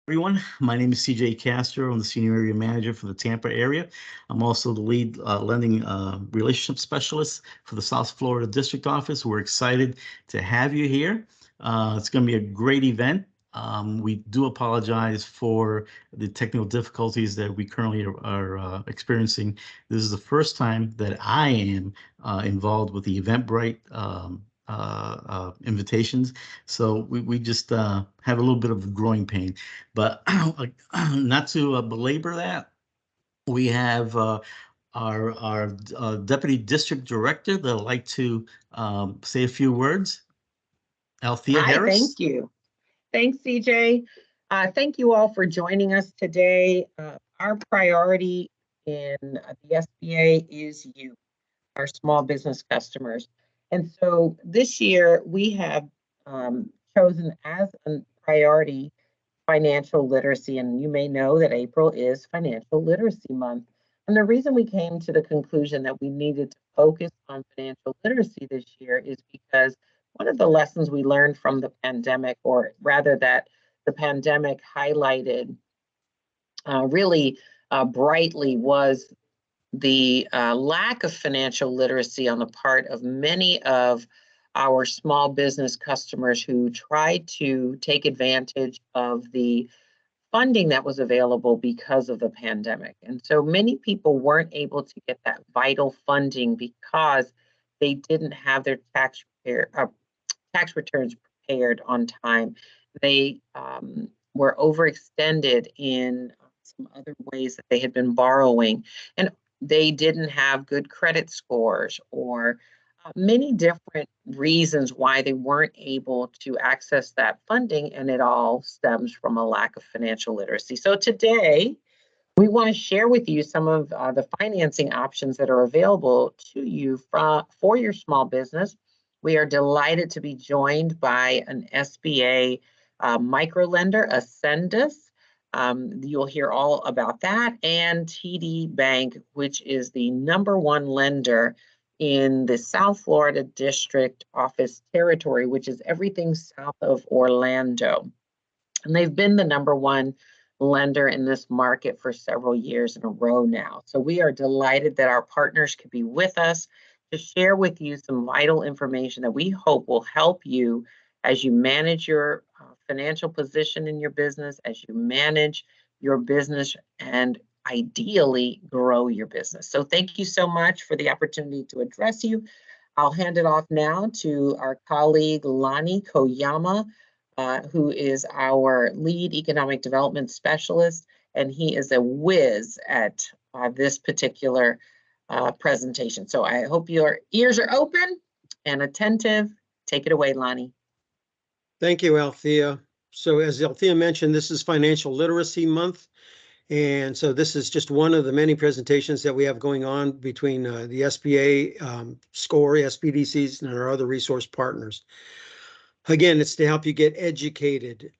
Everyone, my name is CJ Castro. I'm the Senior Area Manager for the Tampa area. I'm also the lead lending relationship specialist for the South Florida District Office. We're excited to have you here. It's going to be a great event. We do apologize for the technical difficulties that we currently are experiencing. This is the first time that I am involved with the Eventbrite invitations. So we just have a little bit of growing pain. But not to belabor that, we have our Deputy District Director that'd like to say a few words. Althea Hi, Harris. thank you. Thanks, CJ. Thank you all for joining us today. Our priority in the SBA is you, our small business customers. And so this year we have chosen as a priority financial literacy. And you may know that April is Financial Literacy Month. And the reason we came to the conclusion that we needed to focus on financial literacy this year is because one of the lessons we learned from the pandemic, or rather that the pandemic highlighted really brightly, was the lack of financial literacy on the part of many of our small business customers who tried to take advantage of the funding that was available because of the pandemic. And so many people weren't able to get that vital funding because they didn't have their tax returns prepared on time. They were overextended in some other ways that they had been borrowing, and they didn't have good credit scores or many different reasons why they weren't able to access that funding, and it all stems from a lack of financial literacy. So today, we want to share with you some of the financing options that are available to you for your small business. We are delighted to be joined by an SBA microlender, Ascendus. You'll hear all about that, and TD Bank, which is the #1 lender in the South Florida District Office territory, which is everything south of Orlando. And they've been the #1 lender in this market for several years in a row now. So we are delighted that our partners could be with us to share with you some vital information that we hope will help you as you manage your financial position in your business, as you manage your business, and ideally grow your business. So thank you so much for the opportunity to address you. I'll hand it off now to our colleague Lonnie Koyama, who is our lead economic development specialist, and he is a whiz at this particular presentation. So I hope your ears are open and attentive. Take it away, Lonnie. Thank you, Althea. So as Althea mentioned, this is Financial Literacy Month. And so this is just one of the many presentations that we have going on between the SBA, SCORE, SBDCs, and our other resource partners. Again, it's to help you get educated.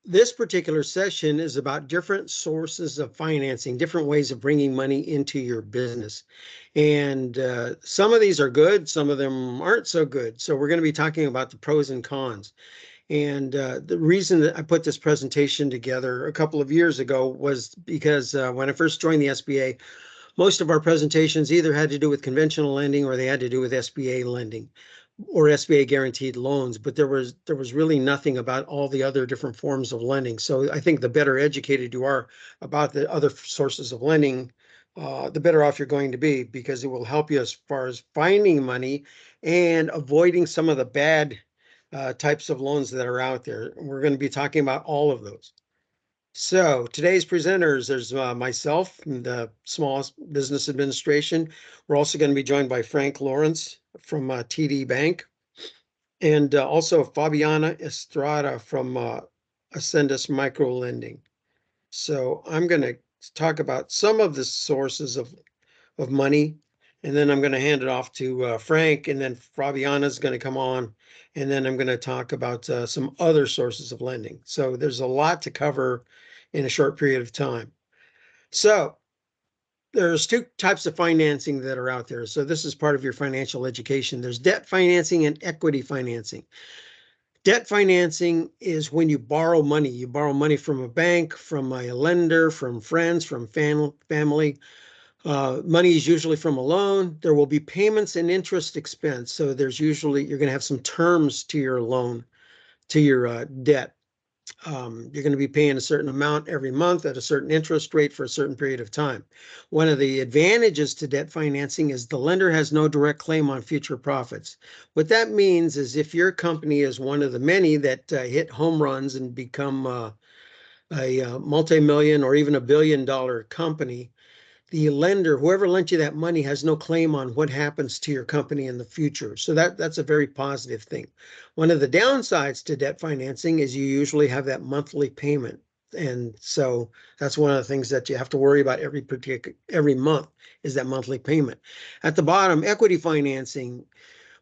This particular session is about different sources of financing, different ways of bringing money into your business. And some of these are good, some of them aren't so good. So we're going to be talking about the pros and cons. And the reason that I put this presentation together a couple of years ago was because when I first joined the SBA, most of our presentations either had to do with conventional lending or they had to do with SBA lending or SBA guaranteed loans, but there was really nothing about all the other different forms of lending. So I think the better educated you are about the other sources of lending, the better off you're going to be, because it will help you as far as finding money and avoiding some of the bad types of loans that are out there. We're going to be talking about all of those. So today's presenters, there's myself from the Small Business Administration. We're also going to be joined by Frank Lawrence from TD Bank, and also Fabiana Estrada from Ascendus Micro Lending. So I'm going to talk about some of the sources of money, and then I'm going to hand it off to Frank, and then Fabiana is going to come on, and then I'm going to talk about some other sources of lending. So there's a lot to cover in a short period of time. So there's two types of financing that are out there. So this is part of your financial education. There's debt financing and equity financing. Debt financing is when you borrow money. You borrow money from a bank, from a lender, from friends, from family. Money is usually from a loan. There will be payments and interest expense. So there's usually, you're going to have some terms to your loan, to your debt. You're going to be paying a certain amount every month at a certain interest rate for a certain period of time. One of the advantages to debt financing is the lender has no direct claim on future profits. What that means is if your company is one of the many that hit home runs and become a multi-million or even $1 billion company, the lender, whoever lent you that money, has no claim on what happens to your company in the future. So that's a very positive thing. One of the downsides to debt financing is you usually have that monthly payment. And so that's one of the things that you have to worry about every month is that monthly payment. At the bottom, equity financing.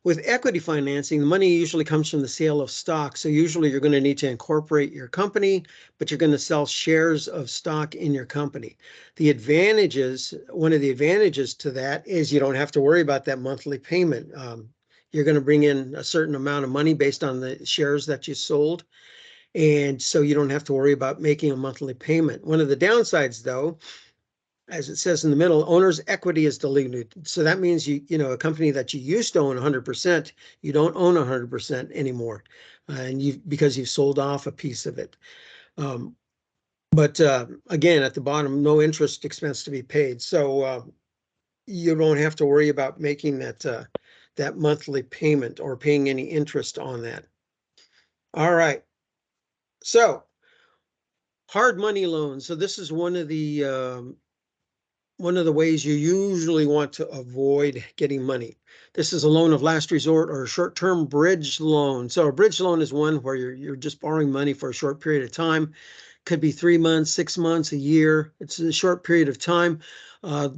With equity financing, the money usually comes from the sale of stock. So usually you're going to need to incorporate your company, but you're going to sell shares of stock in your company. One of the advantages to that is you don't have to worry about that monthly payment. You're going to bring in a certain amount of money based on the shares that you sold. And so you don't have to worry about making a monthly payment. One of the downsides, though, as it says in the middle, owner's equity is diluted. So that means a company that you used to own 100%, you don't own 100% anymore, because you've sold off a piece of it. But again, at the bottom, no interest expense to be paid. So you don't have to worry about making that monthly payment or paying any interest on that. All right. So hard money loans. So this is one of the ways you usually want to avoid getting money. This is a loan of last resort or a short-term bridge loan. So a bridge loan is one where you're just borrowing money for a short period of time. Could be 3 months, 6 months, a year. It's a short period of time.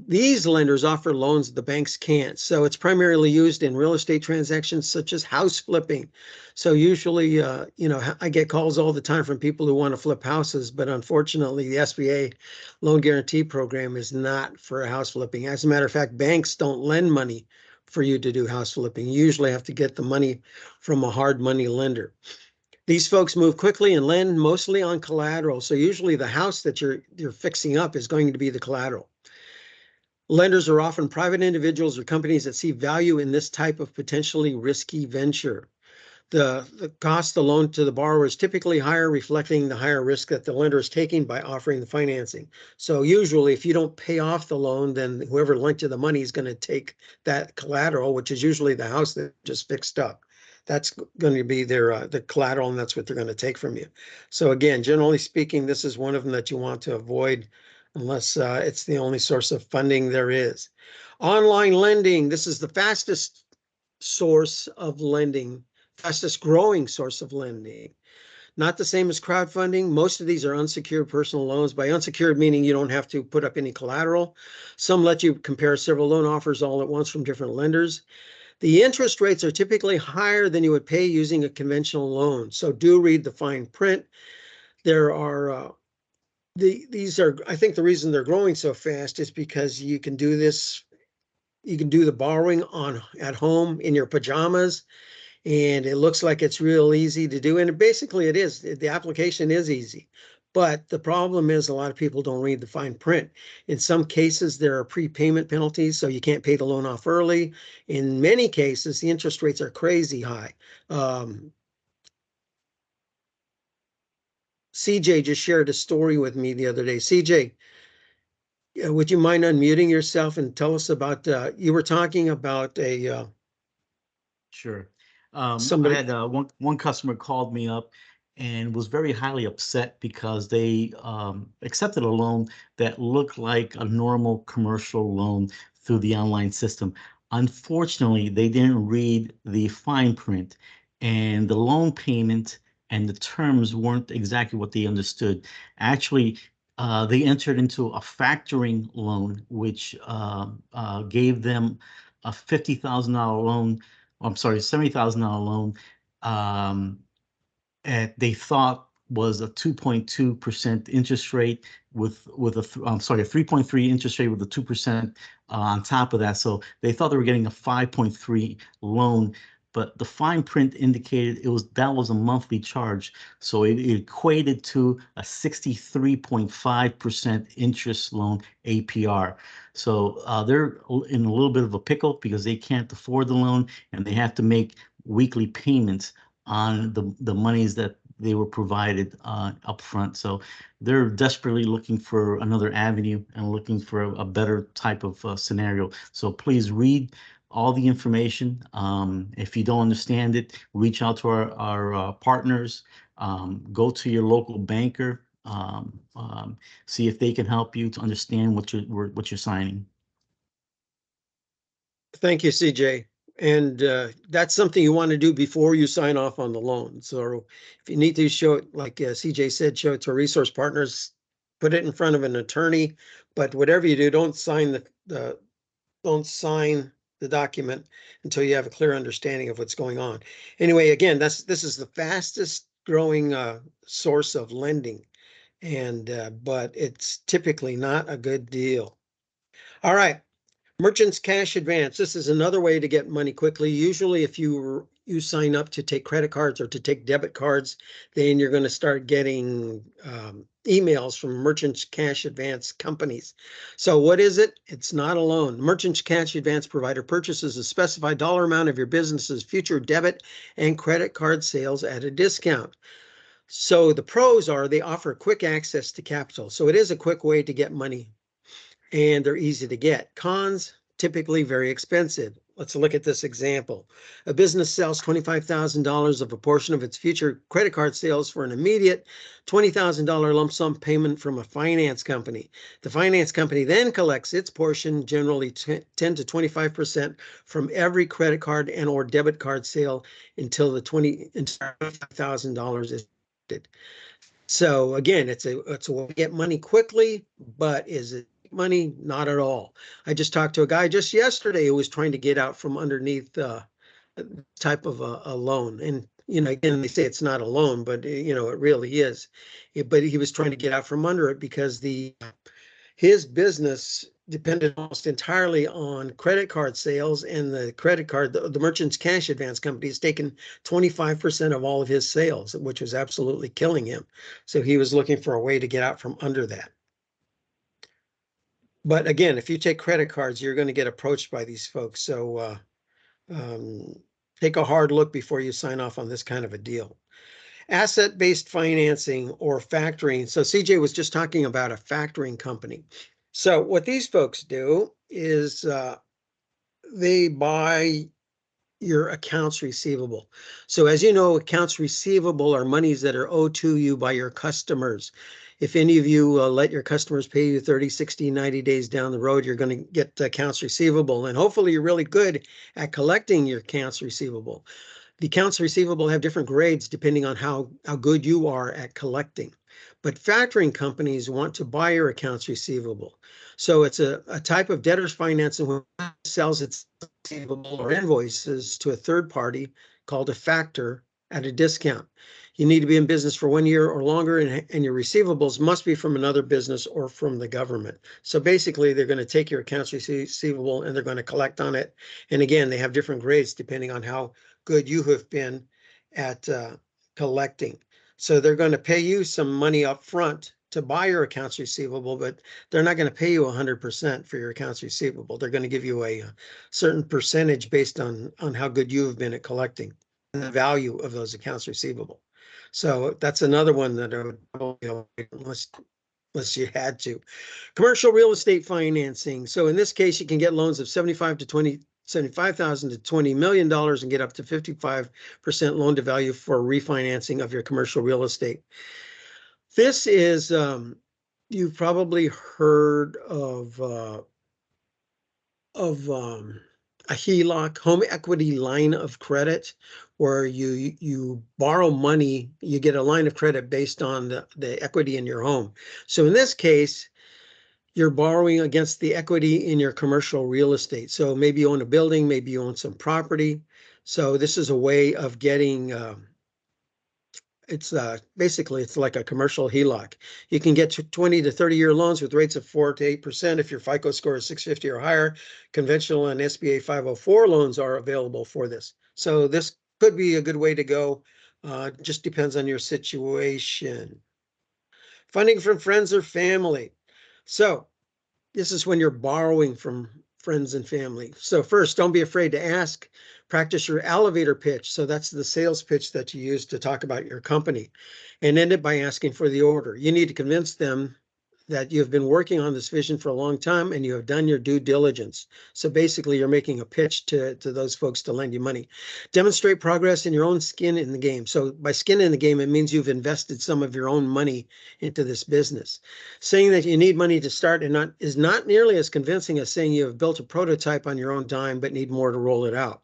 These lenders offer loans that the banks can't. So it's primarily used in real estate transactions such as house flipping. So usually, I get calls all the time from people who want to flip houses, but unfortunately, the SBA loan guarantee program is not for house flipping. As a matter of fact, banks don't lend money for you to do house flipping. You usually have to get the money from a hard money lender. These folks move quickly and lend mostly on collateral. So usually the house that you're fixing up is going to be the collateral. Lenders are often private individuals or companies that see value in this type of potentially risky venture. The cost of the loan to the borrower is typically higher, reflecting the higher risk that the lender is taking by offering the financing. So usually if you don't pay off the loan, then whoever lent you the money is going to take that collateral, which is usually the house that just fixed up. That's going to be the collateral, and that's what they're going to take from you. So again, generally speaking, this is one of them that you want to avoid unless it's the only source of funding there is. Online lending, this is the fastest source of lending, fastest growing source of lending. Not the same as crowdfunding. Most of these are unsecured personal loans. By unsecured, meaning you don't have to put up any collateral. Some let you compare several loan offers all at once from different lenders. The interest rates are typically higher than you would pay using a conventional loan. So do read the fine print. There are, I think the reason they're growing so fast is because you can do this, you can do the borrowing at home in your pajamas, and it looks like it's real easy to do. And basically it is, the application is easy. But the problem is a lot of people don't read the fine print. In some cases, there are prepayment penalties, so you can't pay the loan off early. In many cases, the interest rates are crazy high. CJ just shared a story with me the other day. CJ, would you mind unmuting yourself and tell us about, you were talking about Sure. somebody. I had one customer called me up and was very highly upset because they accepted a loan that looked like a normal commercial loan through the online system. Unfortunately, they didn't read the fine print, and the loan payment and the terms weren't exactly what they understood. Actually, they entered into a factoring loan, which gave them a $50,000 loan. I'm sorry, $70,000 loan. And they thought was a 2.2% interest rate with a 3.3 interest rate with a 2% on top of that. So they thought they were getting a 5.3 loan. but the fine print indicated that was a monthly charge. So it equated to a 63.5% interest loan APR. So they're in a little bit of a pickle because they can't afford the loan and they have to make weekly payments on the monies that they were provided upfront. So they're desperately looking for another avenue and looking for a better type of scenario. So please read all the information. If you don't understand it, reach out to our partners. Go to your local banker. See if they can help you to understand what you're signing. Thank you, CJ. And that's something you want to do before you sign off on the loan. So if you need to show it, like CJ said, show it to resource partners, put it in front of an attorney. But whatever you do, don't sign the document until you have a clear understanding of what's going on. Anyway, again, this is the fastest growing source of lending, and but it's typically not a good deal. All right. Merchant's cash advance. This is another way to get money quickly. Usually if you sign up to take credit cards or to take debit cards, then you're going to start getting emails from Merchant's cash advance companies. So what is it? It's not a loan. Merchant's cash advance provider purchases a specified dollar amount of your business's future debit and credit card sales at a discount. So the pros are they offer quick access to capital. So it is a quick way to get money, and they're easy to get. Cons, typically very expensive. Let's look at this example. A business sells $25,000 of a portion of its future credit card sales for an immediate $20,000 lump sum payment from a finance company. The finance company then collects its portion, generally 10 to 25% from every credit card and or debit card sale until the $25,000 is collected. So again, it's a way to get money quickly, but is it money? Not at all. I just talked to a guy just yesterday who was trying to get out from underneath type of a loan. And, again, they say it's not a loan, but, it really is. But he was trying to get out from under it because his business depended almost entirely on credit card sales, and the credit card, the Merchant's Cash Advance Company has taken 25% of all of his sales, which was absolutely killing him. So he was looking for a way to get out from under that. But again, if you take credit cards, you're going to get approached by these folks. So take a hard look before you sign off on this kind of a deal. Asset-based financing or factoring. So CJ was just talking about a factoring company. So what these folks do is they buy your accounts receivable. So as you know, accounts receivable are monies that are owed to you by your customers. If any of you let your customers pay you 30, 60, 90 days down the road, you're going to get accounts receivable. And hopefully you're really good at collecting your accounts receivable. The accounts receivable have different grades depending on how good you are at collecting. But factoring companies want to buy your accounts receivable. So it's a type of debtor's financing which sells its receivable or invoices to a third party called a factor at a discount. You need to be in business for 1 year or longer, and your receivables must be from another business or from the government. So basically, they're going to take your accounts receivable and they're going to collect on it. And again, they have different grades depending on how good you have been at collecting. So they're going to pay you some money up front to buy your accounts receivable, but they're not going to pay you 100% for your accounts receivable. They're going to give you a certain percentage based on how good you have been at collecting and the value of those accounts receivable. So that's another one that I would probably avoid unless you had to. Commercial real estate financing. So in this case, you can get loans of $75,000 to $20 million and get up to 55% loan to value for refinancing of your commercial real estate. This is, you've probably heard of a HELOC, home equity line of credit, where you borrow money, you get a line of credit based on the equity in your home. So in this case, you're borrowing against the equity in your commercial real estate. So maybe you own a building, maybe you own some property. So this is a way of getting, it's basically it's like a commercial HELOC. You can get 20 to 30-year loans with rates of 4 to 8% if your FICO score is 650 or higher. Conventional and SBA 504 loans are available for this. So this could be a good way to go. Just depends on your situation. Funding from friends or family. So this is when you're borrowing from friends and family. So first, don't be afraid to ask. Practice your elevator pitch. So that's the sales pitch that you use to talk about your company, and end it by asking for the order. You need to convince them that you've been working on this vision for a long time and you have done your due diligence. So basically, you're making a pitch to those folks to lend you money. Demonstrate progress in your own skin in the game. So by skin in the game, it means you've invested some of your own money into this business. Saying that you need money to start is not nearly as convincing as saying you have built a prototype on your own dime but need more to roll it out.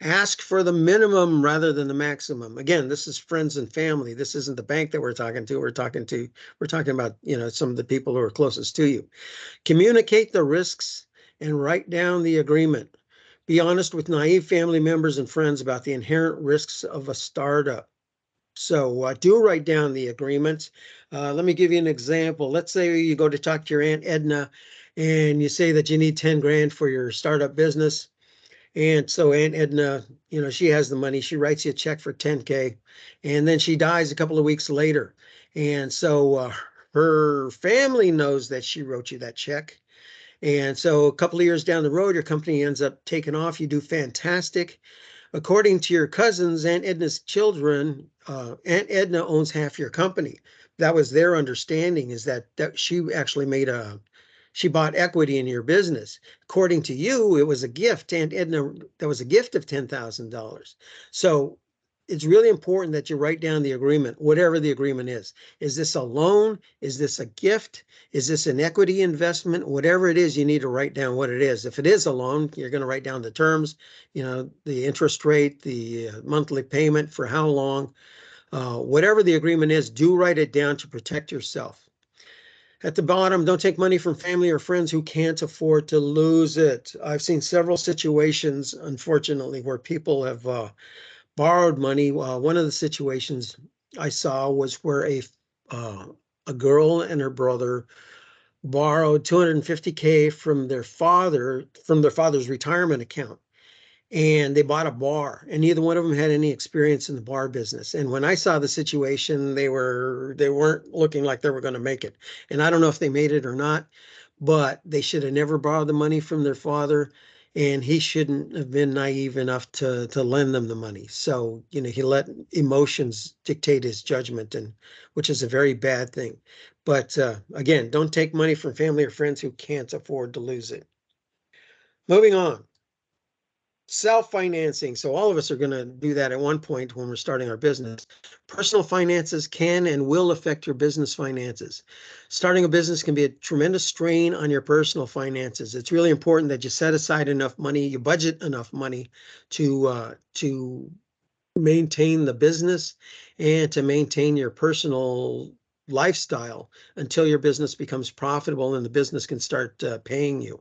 Ask for the minimum rather than the maximum. Again, this is friends and family. This isn't the bank that we're talking to. We're talking about, some of the people who are closest to you. Communicate the risks and write down the agreement. Be honest with naive family members and friends about the inherent risks of a startup. So do write down the agreement. Let me give you an example. Let's say you go to talk to your Aunt Edna and you say that you need 10 grand for your startup business. And so Aunt Edna, she has the money. She writes you a check for 10K, and then she dies a couple of weeks later. And so her family knows that she wrote you that check. And so a couple of years down the road, your company ends up taking off. You do fantastic. According to your cousins, Aunt Edna's children, Aunt Edna owns half your company. That was their understanding, is that she actually she bought equity in your business. According to you, it was a gift. Aunt Edna, that was a gift of $10,000. So it's really important that you write down the agreement, whatever the agreement is. Is this a loan? Is this a gift? Is this an equity investment? Whatever it is, you need to write down what it is. If it is a loan, you're going to write down the terms, the interest rate, the monthly payment, for how long. Whatever the agreement is, do write it down to protect yourself. At the bottom, don't take money from family or friends who can't afford to lose it. I've seen several situations, unfortunately, where people have borrowed money. One of the situations I saw was where a girl and her brother borrowed $250K from their father's retirement account. And they bought a bar, and neither one of them had any experience in the bar business. And when I saw the situation, they weren't looking like they were going to make it. And I don't know if they made it or not, but they should have never borrowed the money from their father, and he shouldn't have been naive enough to lend them the money. So, he let emotions dictate his judgment, and which is a very bad thing. But again, don't take money from family or friends who can't afford to lose it. Moving on. Self-financing. So all of us are going to do that at one point when we're starting our business. Personal finances can and will affect your business finances. Starting a business can be a tremendous strain on your personal finances. It's really important that you set aside enough money, you budget enough money to maintain the business and to maintain your personal lifestyle until your business becomes profitable and the business can start paying you.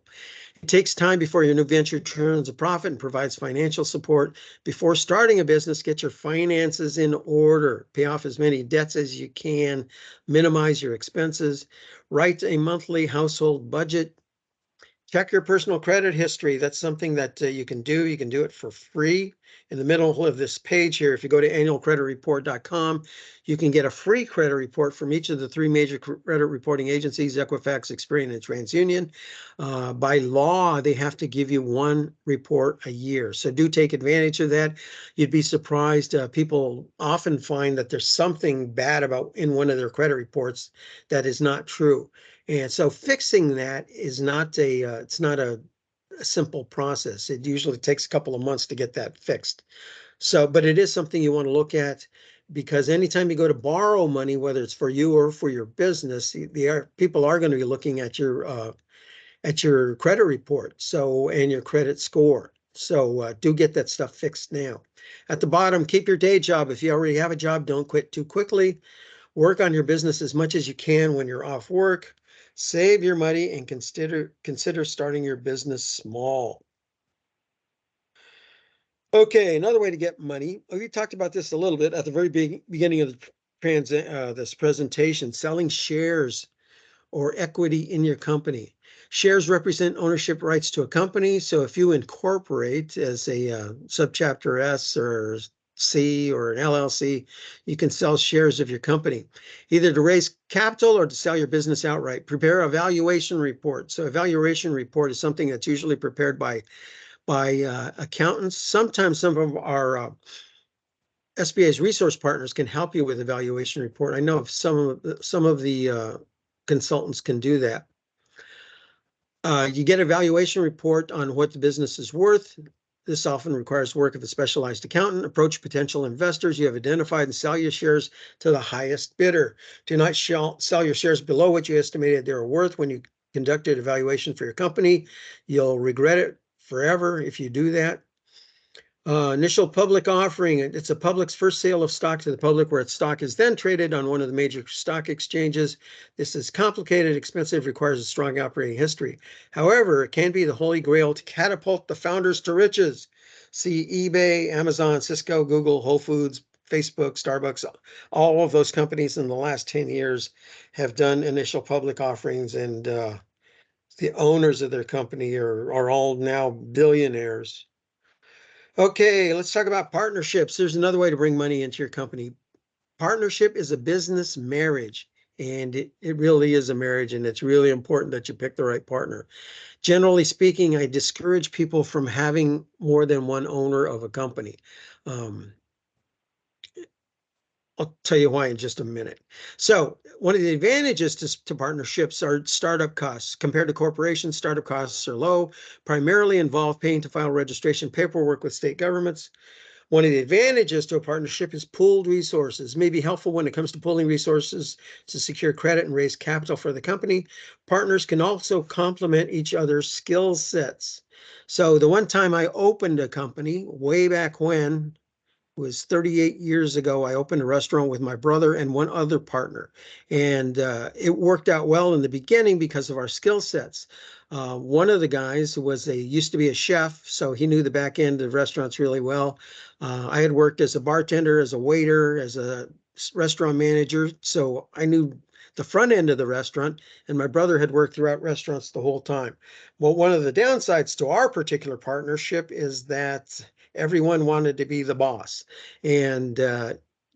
It takes time before your new venture turns a profit and provides financial support. Before starting a business, get your finances in order. Pay off as many debts as you can. Minimize your expenses. Write a monthly household budget. Check your personal credit history. That's something that you can do. You can do it for free. In the middle of this page here, if you go to annualcreditreport.com, you can get a free credit report from each of the three major credit reporting agencies, Equifax, Experian, and TransUnion. By law, they have to give you one report a year. So do take advantage of that. You'd be surprised. People often find that there's something bad in one of their credit reports that is not true. And so fixing that is not it's not a simple process. It usually takes a couple of months to get that fixed. So, but it is something you want to look at, because anytime you go to borrow money, whether it's for you or for your business, people are going to be looking at your credit report, and your credit score. So do get that stuff fixed now. At the bottom, keep your day job. If you already have a job, don't quit too quickly. Work on your business as much as you can when you're off work. Save your money and consider starting your business small. Okay, another way to get money. We talked about this a little bit at the very beginning of this presentation, selling shares or equity in your company. Shares represent ownership rights to a company. So if you incorporate as a subchapter S or C or an LLC, you can sell shares of your company, either to raise capital or to sell your business outright. Prepare a valuation report. So a valuation report is something that's usually prepared by accountants. Sometimes some of our SBA's resource partners can help you with a valuation report. I know if some of the consultants can do that. You get a valuation report on what the business is worth. This often requires work of a specialized accountant. Approach potential investors you have identified and sell your shares to the highest bidder. Do not sell your shares below what you estimated they were worth when you conducted a valuation for your company. You'll regret it forever if you do that. Initial public offering, it's a public's first sale of stock to the public where its stock is then traded on one of the major stock exchanges. This is complicated, expensive, requires a strong operating history. However, it can be the holy grail to catapult the founders to riches. See eBay, Amazon, Cisco, Google, Whole Foods, Facebook, Starbucks, all of those companies in the last 10 years have done initial public offerings, and the owners of their company are all now billionaires. Okay, let's talk about partnerships. There's another way to bring money into your company. Partnership is a business marriage, and it really is a marriage, and it's really important that you pick the right partner. Generally speaking, I discourage people from having more than one owner of a company. I'll tell you why in just a minute. So one of the advantages to partnerships are startup costs. Compared to corporations, startup costs are low, primarily involve paying to file registration paperwork with state governments. One of the advantages to a partnership is pooled resources. It may be helpful when it comes to pooling resources to secure credit and raise capital for the company. Partners can also complement each other's skill sets. So the one time I opened a company way back when, was 38 years ago. I opened a restaurant with my brother and one other partner, and it worked out well in the beginning because of our skill sets. One of the guys used to be a chef, so he knew the back end of restaurants really well. I had worked as a bartender, as a waiter, as a restaurant manager, so I knew the front end of the restaurant, and my brother had worked throughout restaurants the whole time. Well, one of the downsides to our particular partnership is that everyone wanted to be the boss, and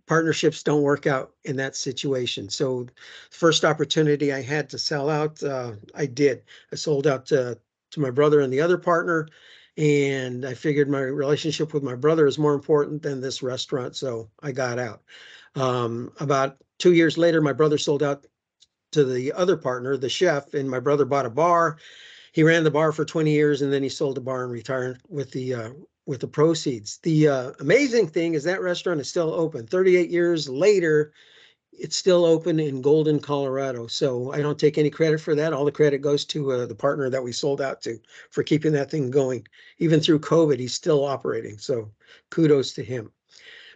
partnerships don't work out in that situation. So first opportunity I had to sell out, I did. I sold out to my brother and the other partner, and I figured my relationship with my brother is more important than this restaurant, so I got out. About 2 years later, my brother sold out to the other partner, the chef, and my brother bought a bar. He ran the bar for 20 years, and then he sold the bar and retired with the proceeds. The amazing thing is that restaurant is still open. 38 years later, it's still open in Golden, Colorado. So I don't take any credit for that. All the credit goes to the partner that we sold out to for keeping that thing going. Even through COVID, he's still operating. So kudos to him.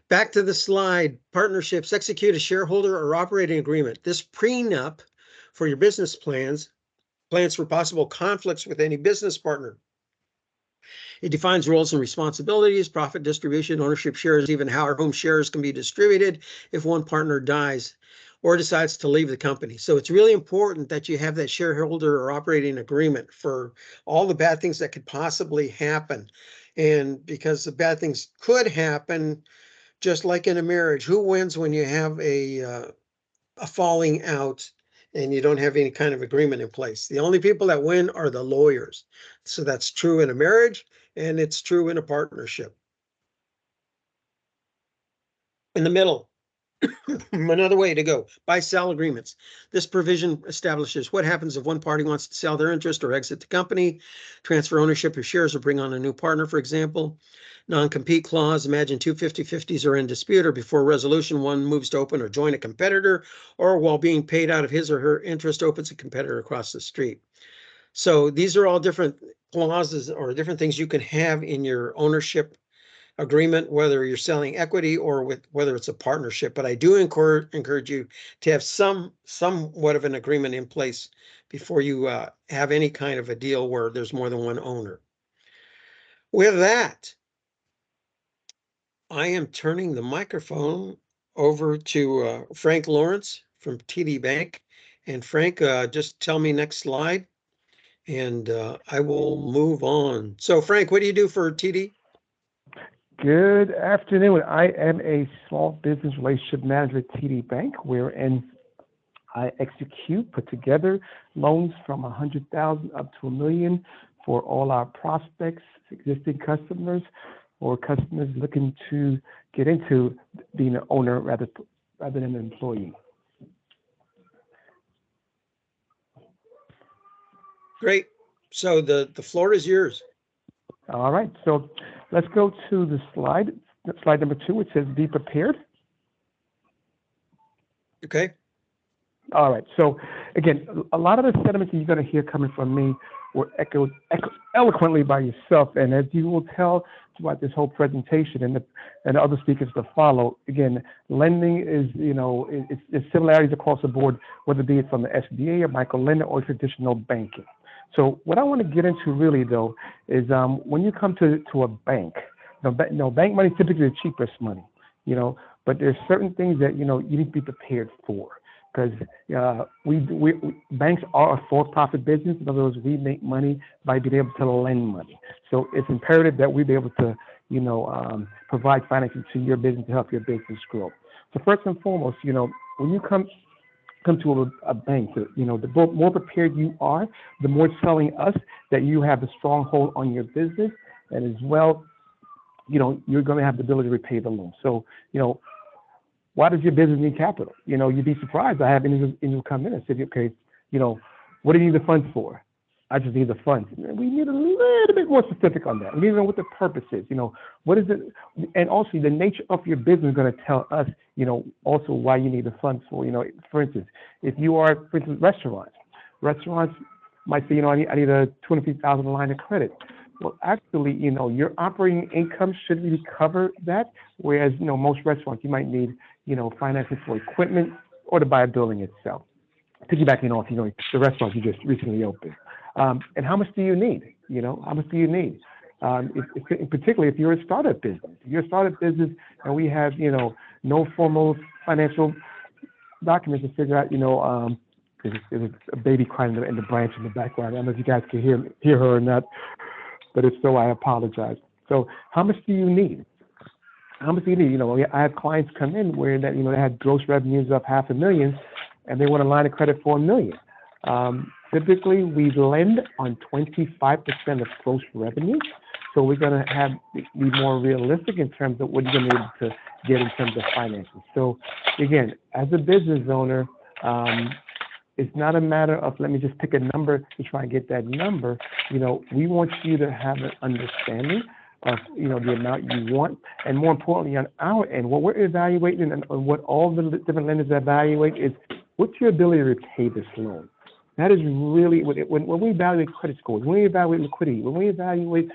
Back to the slide. Partnerships. Execute a shareholder or operating agreement. This prenup for your business plans for possible conflicts with any business partner. It defines roles and responsibilities, profit distribution, ownership shares, even how or whom shares can be distributed if one partner dies or decides to leave the company. So it's really important that you have that shareholder or operating agreement for all the bad things that could possibly happen. And because the bad things could happen, just like in a marriage, who wins when you have a falling out and you don't have any kind of agreement in place? The only people that win are the lawyers. So that's true in a marriage, and it's true in a partnership. In the middle, another way to go, buy-sell agreements. This provision establishes what happens if one party wants to sell their interest or exit the company, transfer ownership of shares, or bring on a new partner, for example. Non-compete clause, imagine two 50-50s are in dispute, or before resolution, one moves to open or join a competitor, or while being paid out of his or her interest, opens a competitor across the street. So these are all different clauses or different things you can have in your ownership agreement, whether you're selling equity or whether it's a partnership. But I do encourage you to have somewhat of an agreement in place before you have any kind of a deal where there's more than one owner. With that, I am turning the microphone over to Frank Lawrence from TD Bank. And Frank, just tell me next slide. And I will move on. So Frank, what do you do for TD? Good afternoon. I am a small business relationship manager at TD Bank, wherein I execute, put together loans from 100,000 up to 1 million for all our prospects, existing customers, or customers looking to get into being an owner rather than an employee. Great. So the floor is yours. All right, so let's go to the slide number 2, which says be prepared. Okay. All right, so again, a lot of the sentiments that you're going to hear coming from me were echoed eloquently by yourself, and as you will tell throughout this whole presentation and the other speakers to follow, again, lending is, it's similarities across the board, whether it be from the SBA or microlending or traditional banking. So what I want to get into really though is when you come to a bank, bank money is typically the cheapest money, but there's certain things that you need to be prepared for, because banks are a for-profit business. In other words, we make money by being able to lend money. So it's imperative that we be able to provide financing to your business to help your business grow. So first and foremost, when you come to a bank, the more prepared you are, the more it's telling us that you have a strong hold on your business, and as well, you're going to have the ability to repay the loan. So, why does your business need capital? You'd be surprised. I have individuals come in and say, okay, what do you need the funds for? I just need the funds. We need a little bit more specific on that. We need to know what the purpose is. What is it? And also the nature of your business is going to tell us, also why you need the funds for. For instance, if you are, for instance, restaurants might say, I need a $250,000 line of credit. Well, actually, your operating income should really cover that. Whereas, most restaurants, you might need, financing for equipment or to buy a building itself. Piggybacking off, the restaurant you just recently opened. And how much do you need? How much do you need? Particularly if you're a startup business, and we have, no formal financial documents to figure out, there's a baby crying in the branch in the background. I don't know if you guys can hear her or not, but if so, I apologize. So how much do you need? I have clients come in where that, they had gross revenues of $500,000 and they want a line of credit for $1 million. Typically, we lend on 25% of gross revenue. So we're going to be more realistic in terms of what you're going to be able to get in terms of financing. So again, as a business owner, it's not a matter of, let me just pick a number to try and get that number. We want you to have an understanding of, the amount you want. And more importantly, on our end, what we're evaluating and what all the different lenders evaluate is what's your ability to repay this loan. That is really, when we evaluate credit scores, when we evaluate liquidity, when we evaluate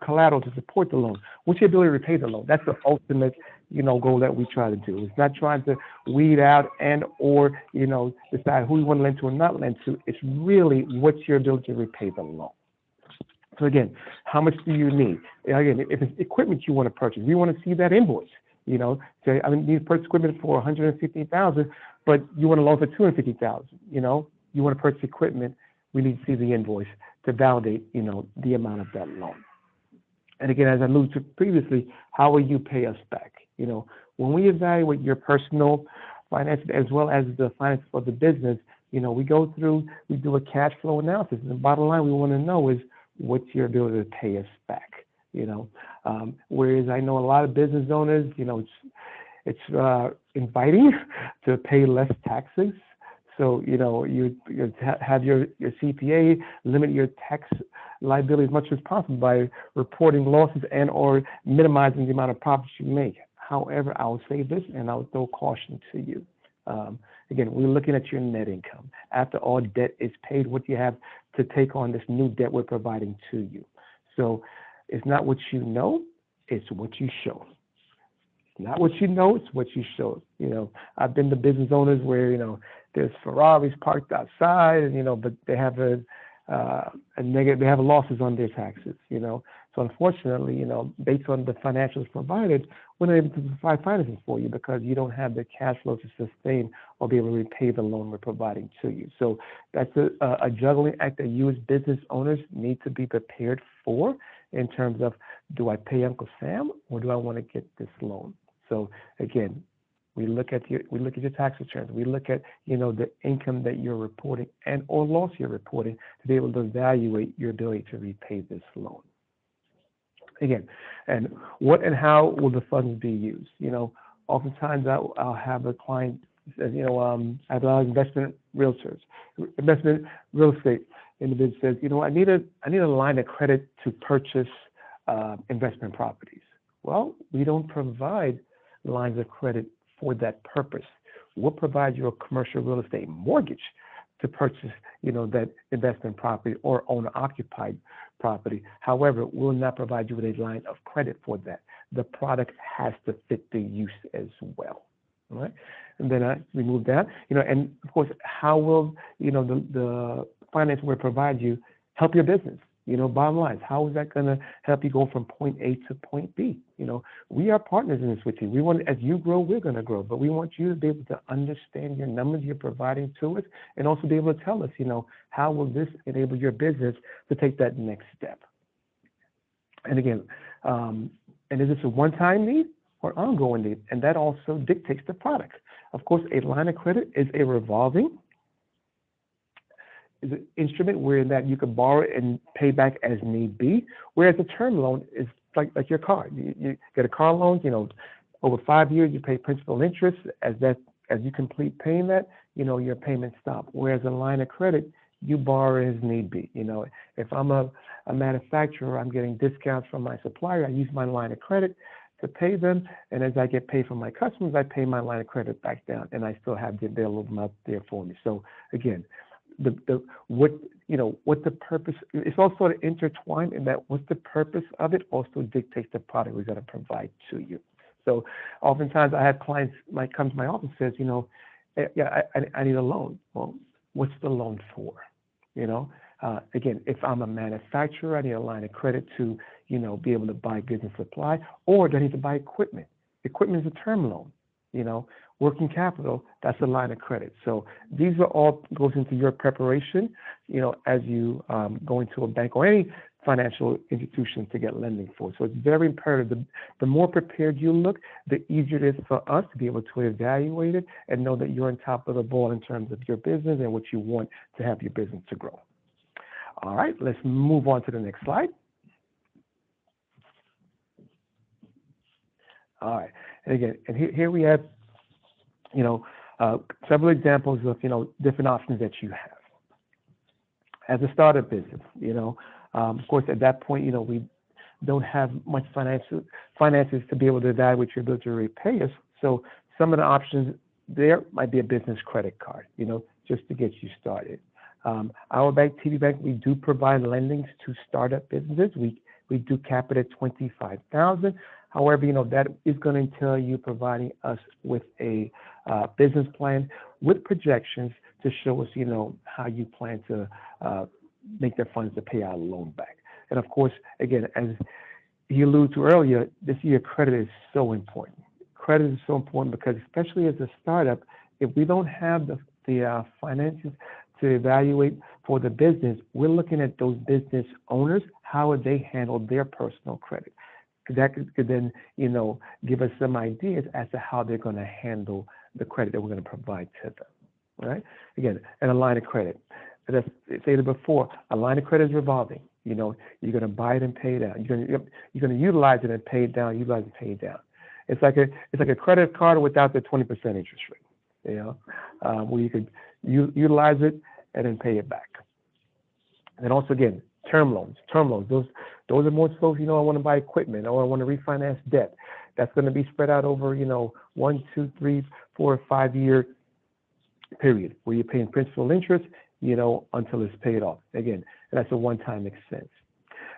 collateral to support the loan, what's your ability to repay the loan? That's the ultimate, goal that we try to do. It's not trying to weed out or decide who you want to lend to or not lend to. It's really what's your ability to repay the loan. So again, how much do you need? Again, if it's equipment you want to purchase, we want to see that invoice. Say, I need to purchase equipment for $150,000, but you want a loan for $250,000. You want to purchase equipment, we need to see the invoice to validate, the amount of that loan. And again, as I alluded to previously, how will you pay us back? When we evaluate your personal finances as well as the finances for the business, we go through, we do a cash flow analysis. And the bottom line we want to know is what's your ability to pay us back? Whereas I know a lot of business owners, it's inviting to pay less taxes. So, you have your CPA limit your tax liability as much as possible by reporting losses and or minimizing the amount of profits you make. However, I'll say this and I'll throw caution to you. Again, we're looking at your net income. After all debt is paid, what you have to take on this new debt we're providing to you. So it's not what you know, it's what you show. Not what you know, it's what you show. I've been to business owners where, there's Ferraris parked outside, and, but they have a negative, they have losses on their taxes, So unfortunately, based on the financials provided, we're not able to provide financing for you because you don't have the cash flow to sustain or be able to repay the loan we're providing to you. So that's a juggling act that you as business owners need to be prepared for in terms of, do I pay Uncle Sam or do I want to get this loan? So again, we look at your tax returns. We look at the income that you're reporting and or loss you're reporting to be able to evaluate your ability to repay this loan. Again, and what and how will the funds be used? Oftentimes I'll have a client says, I have a lot of investment real estate individual says, I need a line of credit to purchase investment properties. Well, we don't provide lines of credit for that purpose. We'll provide you a commercial real estate mortgage to purchase, that investment property or owner-occupied property. However, we'll not provide you with a line of credit for that. The product has to fit the use as well. All right. And then we move down, and of course, how will, the finance we provide you help your business? Bottom line, how is that going to help you go from point A to point B? We are partners in this with you. We want, as you grow, we're going to grow, but we want you to be able to understand your numbers you're providing to us and also be able to tell us, how will this enable your business to take that next step? And again, and is this a one-time need or ongoing need? And that also dictates the product. Of course, a line of credit is a revolving is an instrument where that you can borrow and pay back as need be, whereas a term loan is like your car. You get a car loan, over 5 years you pay principal and interest. As you complete paying that, your payments stop. Whereas a line of credit, you borrow as need be. If I'm a manufacturer, I'm getting discounts from my supplier. I use my line of credit to pay them, and as I get paid from my customers, I pay my line of credit back down, and I still have the available amount there for me. So again, what the purpose, it's all sort of intertwined in that what's the purpose of it also dictates the product we're going to provide to you. So oftentimes I have clients might come to my office and says, I need a loan. Well, what's the loan for? Again, if I'm a manufacturer, I need a line of credit to, be able to buy business supply, or do I need to buy equipment? Equipment is a term loan, working capital, that's a line of credit. So these are all goes into your preparation, as you go into a bank or any financial institution to get lending for. So it's very imperative. The more prepared you look, the easier it is for us to be able to evaluate it and know that you're on top of the ball in terms of your business and what you want to have your business to grow. All right, let's move on to the next slide. All right, and again, and here we have, several examples of, different options that you have. As a startup business, of course, at that point, we don't have much finances to be able to evaluate your ability to repay us. So some of the options there might be a business credit card, just to get you started. Our bank, TD Bank, we do provide lendings to startup businesses. We do cap it at $25,000. However, that is going to entail you providing us with a business plan with projections to show us, how you plan to make the funds to pay our loan back. And of course, again, as you alluded to earlier, this year credit is so important. Credit is so important because especially as a startup, if we don't have the finances to evaluate for the business, we're looking at those business owners, how would they handle their personal credit? That could then, give us some ideas as to how they're going to handle the credit that we're going to provide to them. All right? Again, and a line of credit. As I stated before, a line of credit is revolving. You're going to buy it and pay it down. You're going to utilize it and pay it down. Utilize it and pay it down. It's like a credit card without the 20% interest rate. Where you could utilize it and then pay it back. And also, again, term loans. Those are more folks, I want to buy equipment or I want to refinance debt. That's going to be spread out over, 1, 2, 3, 4, 5 year period where you're paying principal interest, until it's paid off. Again, that's a one-time expense.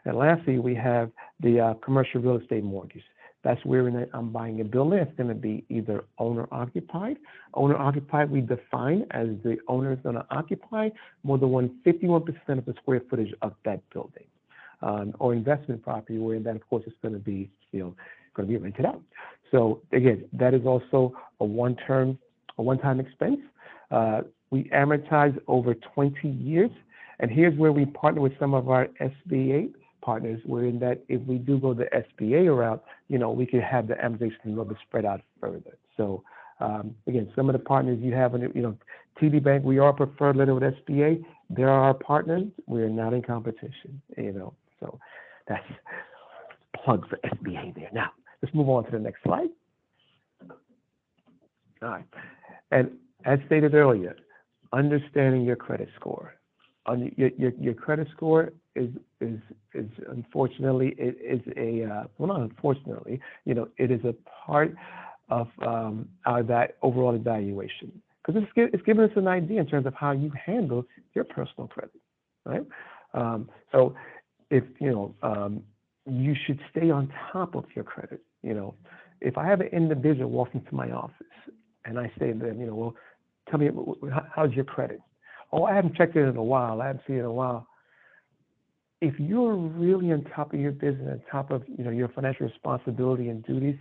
And lastly, we have the commercial real estate mortgage. That's where I'm buying a building. It's going to be either owner-occupied. Owner-occupied we define as the owner is going to occupy more than 51% of the square footage of that building. or investment property, where that, of course, is going to be, going to be rented out. So again, that is also a one-time expense. We amortize over 20 years. And here's where we partner with some of our SBA partners, wherein that if we do go the SBA route, we could have the amortization a little bit spread out further. So again, some of the partners you have, TD Bank, we are preferred lender with SBA. They're our partners. We are not in competition, So that's plug for SBA there. Now, let's move on to the next slide. All right. And as stated earlier, understanding your credit score. Your credit score is unfortunately, it is well, not unfortunately, it is a part of that overall evaluation, because it's giving us an idea in terms of how you handle your personal credit, right? So if you should stay on top of your credit. If I have an individual walk into my office and I say to them, well, tell me, how's your credit? Oh, I haven't checked it in a while. I haven't seen it in a while. If you're really on top of your business, on top of your financial responsibility and duties,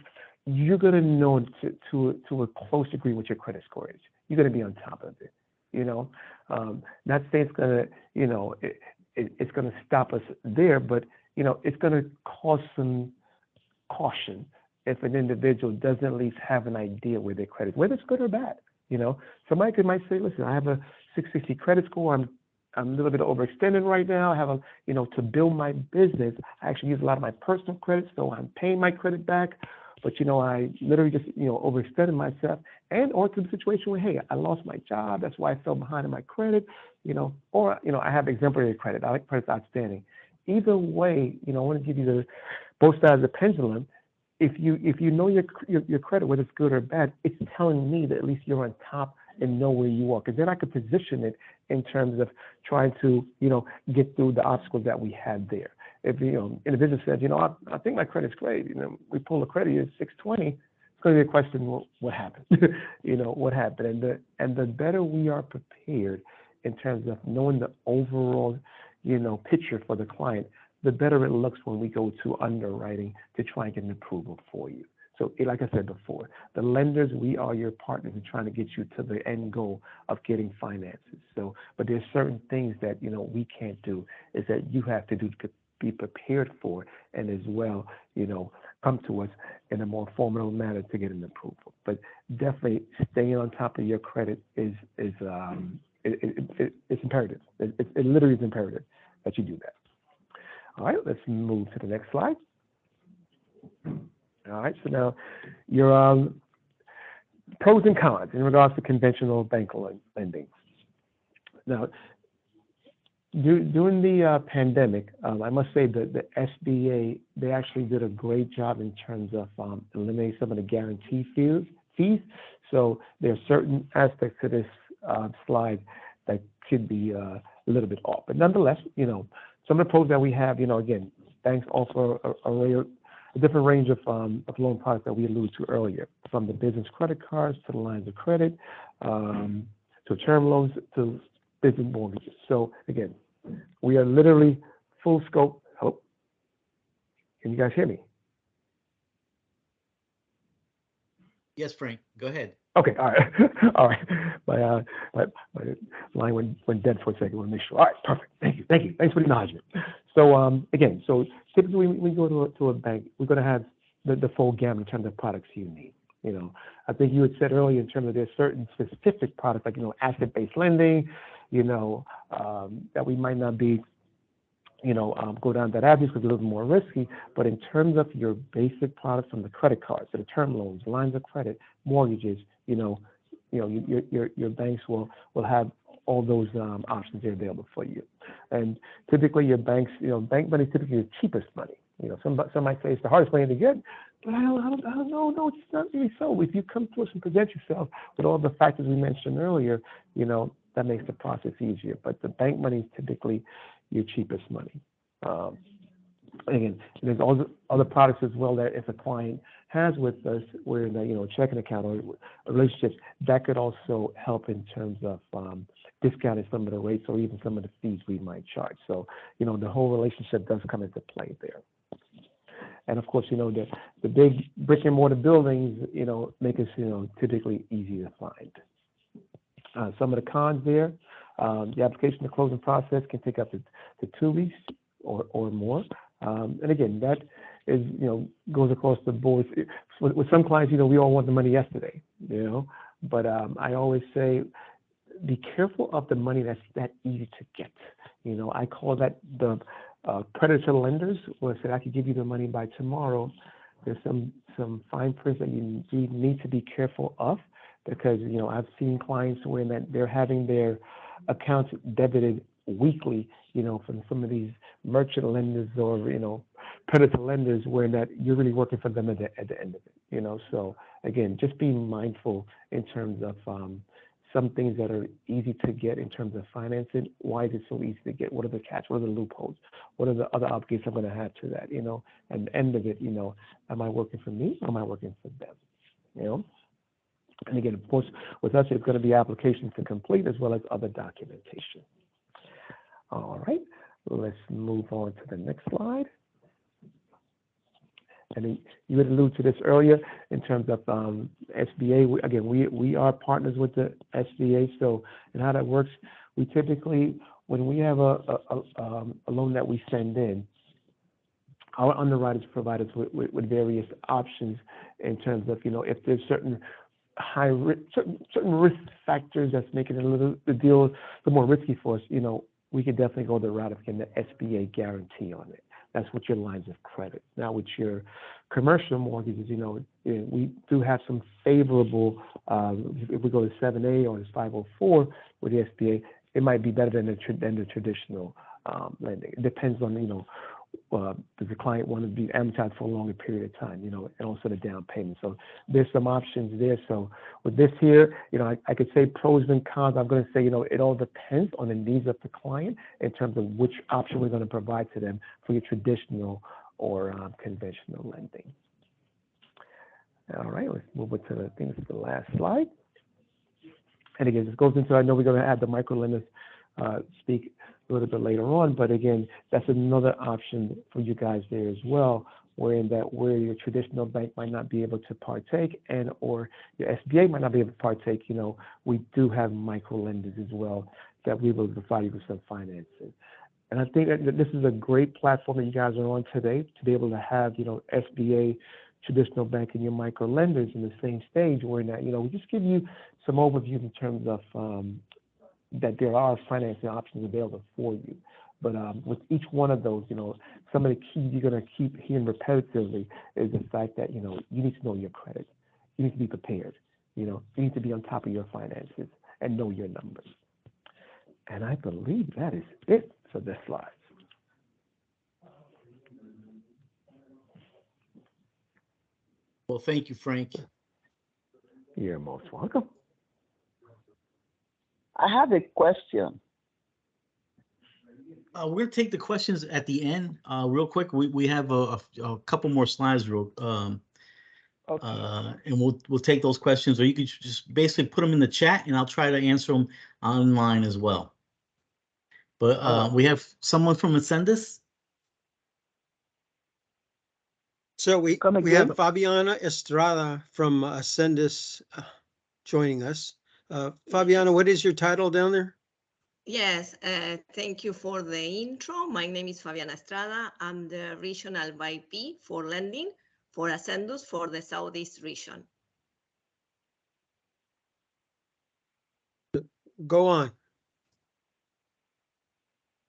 you're going to know to a close degree what your credit score is. You're going to be on top of it. Not saying it's going to, it's going to stop us there, but it's going to cause some caution if an individual doesn't at least have an idea where their credit is, whether it's good or bad. Somebody might say, listen, I have a 660 credit score. I'm a little bit overextended right now. I have to build my business, I actually use a lot of my personal credit, so I'm paying my credit back. But, I literally just, overextended myself, or to the situation where, hey, I lost my job. That's why I fell behind in my credit, or, I have exemplary credit. I like credit's outstanding. Either way, I want to give you both sides of the pendulum. If you know your credit, whether it's good or bad, it's telling me that at least you're on top and know where you are, because then I could position it in terms of trying to, get through the obstacles that we had there. If, individual says, I think my credit's great, we pull the credit at 620, it's going to be a question, well, what happened? What happened? And the better we are prepared in terms of knowing the overall, picture for the client, the better it looks when we go to underwriting to try and get an approval for you. So like I said before, the lenders, we are your partners in trying to get you to the end goal of getting finances. So, but there's certain things that, we can't do, is that you have to do to be prepared for, and as well, come to us in a more formidable manner to get an approval. But definitely staying on top of your credit is it's imperative. It literally is imperative that you do that. All right, let's move to the next slide. All right, so now your pros and cons in regards to conventional bank lending. Now, during the pandemic, I must say that the SBA, they actually did a great job in terms of eliminating some of the guarantee fees. So there are certain aspects to this slide that could be a little bit off. But nonetheless, some of the pros that we have, again, banks offer a different range of loan products that we alluded to earlier, from the business credit cards to the lines of credit, to term loans to business mortgages. So again, we are literally full scope. Hello? Can you guys hear me? Yes, Frank, go ahead. Okay, all right. All right. My line went dead for a second. I want to make sure. All right, perfect. Thank you. Thanks for the acknowledgement. So again, so typically when we go to a bank, we're going to have the full gamut in terms of products you need. I think you had said earlier in terms of there's certain specific products like, asset-based lending, that we might not be, go down that avenue because it's a little more risky. But in terms of your basic products, from the credit cards to the term loans, lines of credit, mortgages, your banks will have all those options there available for you. And typically your banks, bank money is typically the cheapest money. Some might say it's the hardest money to get, but I don't know. No, it's not really so. If you come to us and present yourself with all the factors we mentioned earlier, that makes the process easier. But the bank money is typically your cheapest money. Again, there's all the other products as well that if a client has with us, where the, you know, checking account or relationships, that could also help in terms of discounting some of the rates or even some of the fees we might charge. So, you know, the whole relationship does come into play there. And of course, you know, the big brick and mortar buildings, you know, make us, you know, typically easy to find. Some of the cons there, the application to closing process can take up to 2 weeks or more. And again, that is, you know, goes across the board. With some clients, you know, we all want the money yesterday, you know, but I always say, be careful of the money that's that easy to get. You know, I call that the predator lenders, where I said I could give you the money by tomorrow. There's some fine print that you need to be careful of, because, you know, I've seen clients where that they're having their accounts debited weekly, you know, from some of these merchant lenders or, you know, predator lenders, where that you're really working for them at the end of it, you know. So again, just being mindful in terms of some things that are easy to get in terms of financing. Why is it so easy to get? What are the catch? What are the loopholes? What are the other obligations I'm going to have to that? You know, at the end of it, you know, am I working for me or am I working for them? You know. And again, of course, with us, it's going to be applications to complete as well as other documentation. All right, let's move on to the next slide. And you had alluded to this earlier in terms of SBA. We are partners with the SBA. So, and how that works, we typically, when we have a loan that we send in, our underwriters provide us with various options in terms of, you know, if there's certain high risk, certain risk factors that's making it the deal a little more risky for us, you know, we could definitely go the route of getting the SBA guarantee on it. That's with your lines of credit. Now, with your commercial mortgages, you know, we do have some favorable, if we go to 7A or 504 with the SBA, it might be better than the traditional lending. It depends on, you know, does the client want to be amortized for a longer period of time, you know, and also the down payment. So there's some options there. So with this here, you know, I could say pros and cons. I'm going to say, you know, it all depends on the needs of the client in terms of which option we're going to provide to them for your traditional or conventional lending. All right, let's move it to, I think this is the last slide. And again, this goes into, I know we're going to add the micro lenders speak a little bit later on, but again, that's another option for you guys there as well, where your traditional bank might not be able to partake, and or your SBA might not be able to partake. You know, we do have micro lenders as well that we will provide you with some financing. And I think that this is a great platform that you guys are on today to be able to have, you know, SBA, traditional bank, and your micro lenders in the same stage, where that, you know, we just give you some overview in terms of that there are financing options available for you. But with each one of those, you know, some of the keys you're going to keep hearing repetitively is the fact that, you know, you need to know your credit. You need to be prepared. You know, you need to be on top of your finances and know your numbers. And I believe that is it for this slide. Well, thank you, Frank. You're most welcome. I have a question. We're going to take the questions at the end real quick. We have a couple more slides, and we'll take those questions, or you could just basically put them in the chat, and I'll try to answer them online as well. But we have someone from Ascendus. So we have Fabiana Estrada from Ascendus joining us. Fabiana, what is your title down there? Yes, thank you for the intro. My name is Fabiana Estrada. I'm the Regional VP for Lending for Ascendus for the Southeast region. Go on.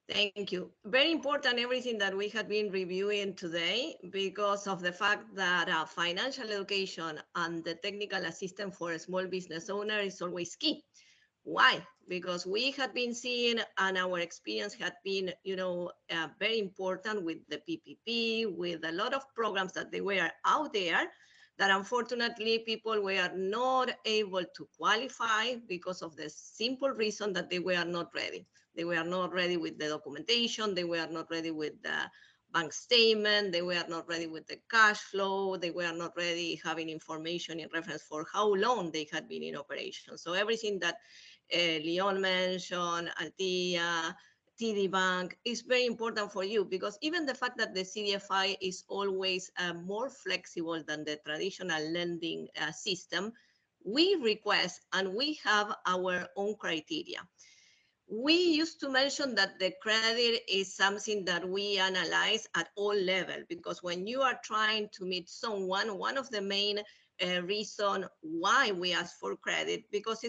Thank you. Very important, everything that we have been reviewing today, because of the fact that financial education and the technical assistance for a small business owner is always key. Why? Because we had been seeing, and our experience had been, you know, very important with the PPP, with a lot of programs that they were out there, that unfortunately people were not able to qualify because of the simple reason that they were not ready. They were not ready with the documentation. They were not ready with bank statement, they were not ready with the cash flow, they were not ready having information in reference for how long they had been in operation. So everything that Leon mentioned, Altia, TD Bank is very important for you, because even the fact that the CDFI is always more flexible than the traditional lending system, we request and we have our own criteria. We used to mention that the credit is something that we analyze at all levels, because when you are trying to meet someone, one of the main reason why we ask for credit, because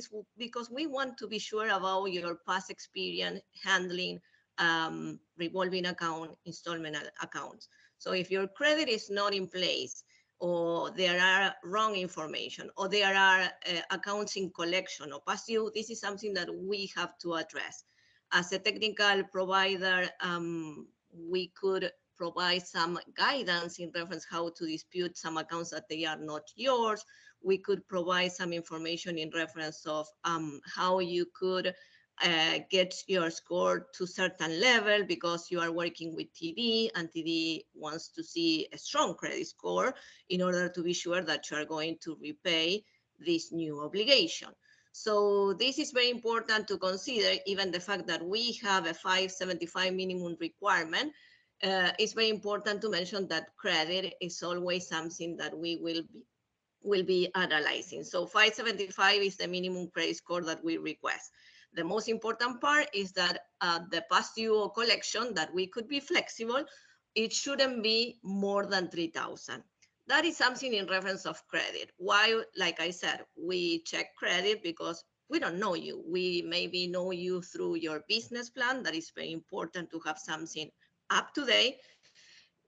we want to be sure about your past experience handling revolving account, installment accounts. So if your credit is not in place, or there are wrong information, or there are accounts in collection or past due, this is something that we have to address. As a technical provider, we could provide some guidance in reference how to dispute some accounts that they are not yours. We could provide some information in reference of how you could get your score to certain level, because you are working with TD and TD wants to see a strong credit score in order to be sure that you are going to repay this new obligation. So this is very important to consider. Even the fact that we have a 575 minimum requirement, it's very important to mention that credit is always something that we will be analyzing. So 575 is the minimum credit score that we request. The most important part is that the past due or collection, that we could be flexible, it shouldn't be more than 3,000. That is something in reference of credit. Why, like I said, we check credit because we don't know you. We maybe know you through your business plan. That is very important to have something up to date.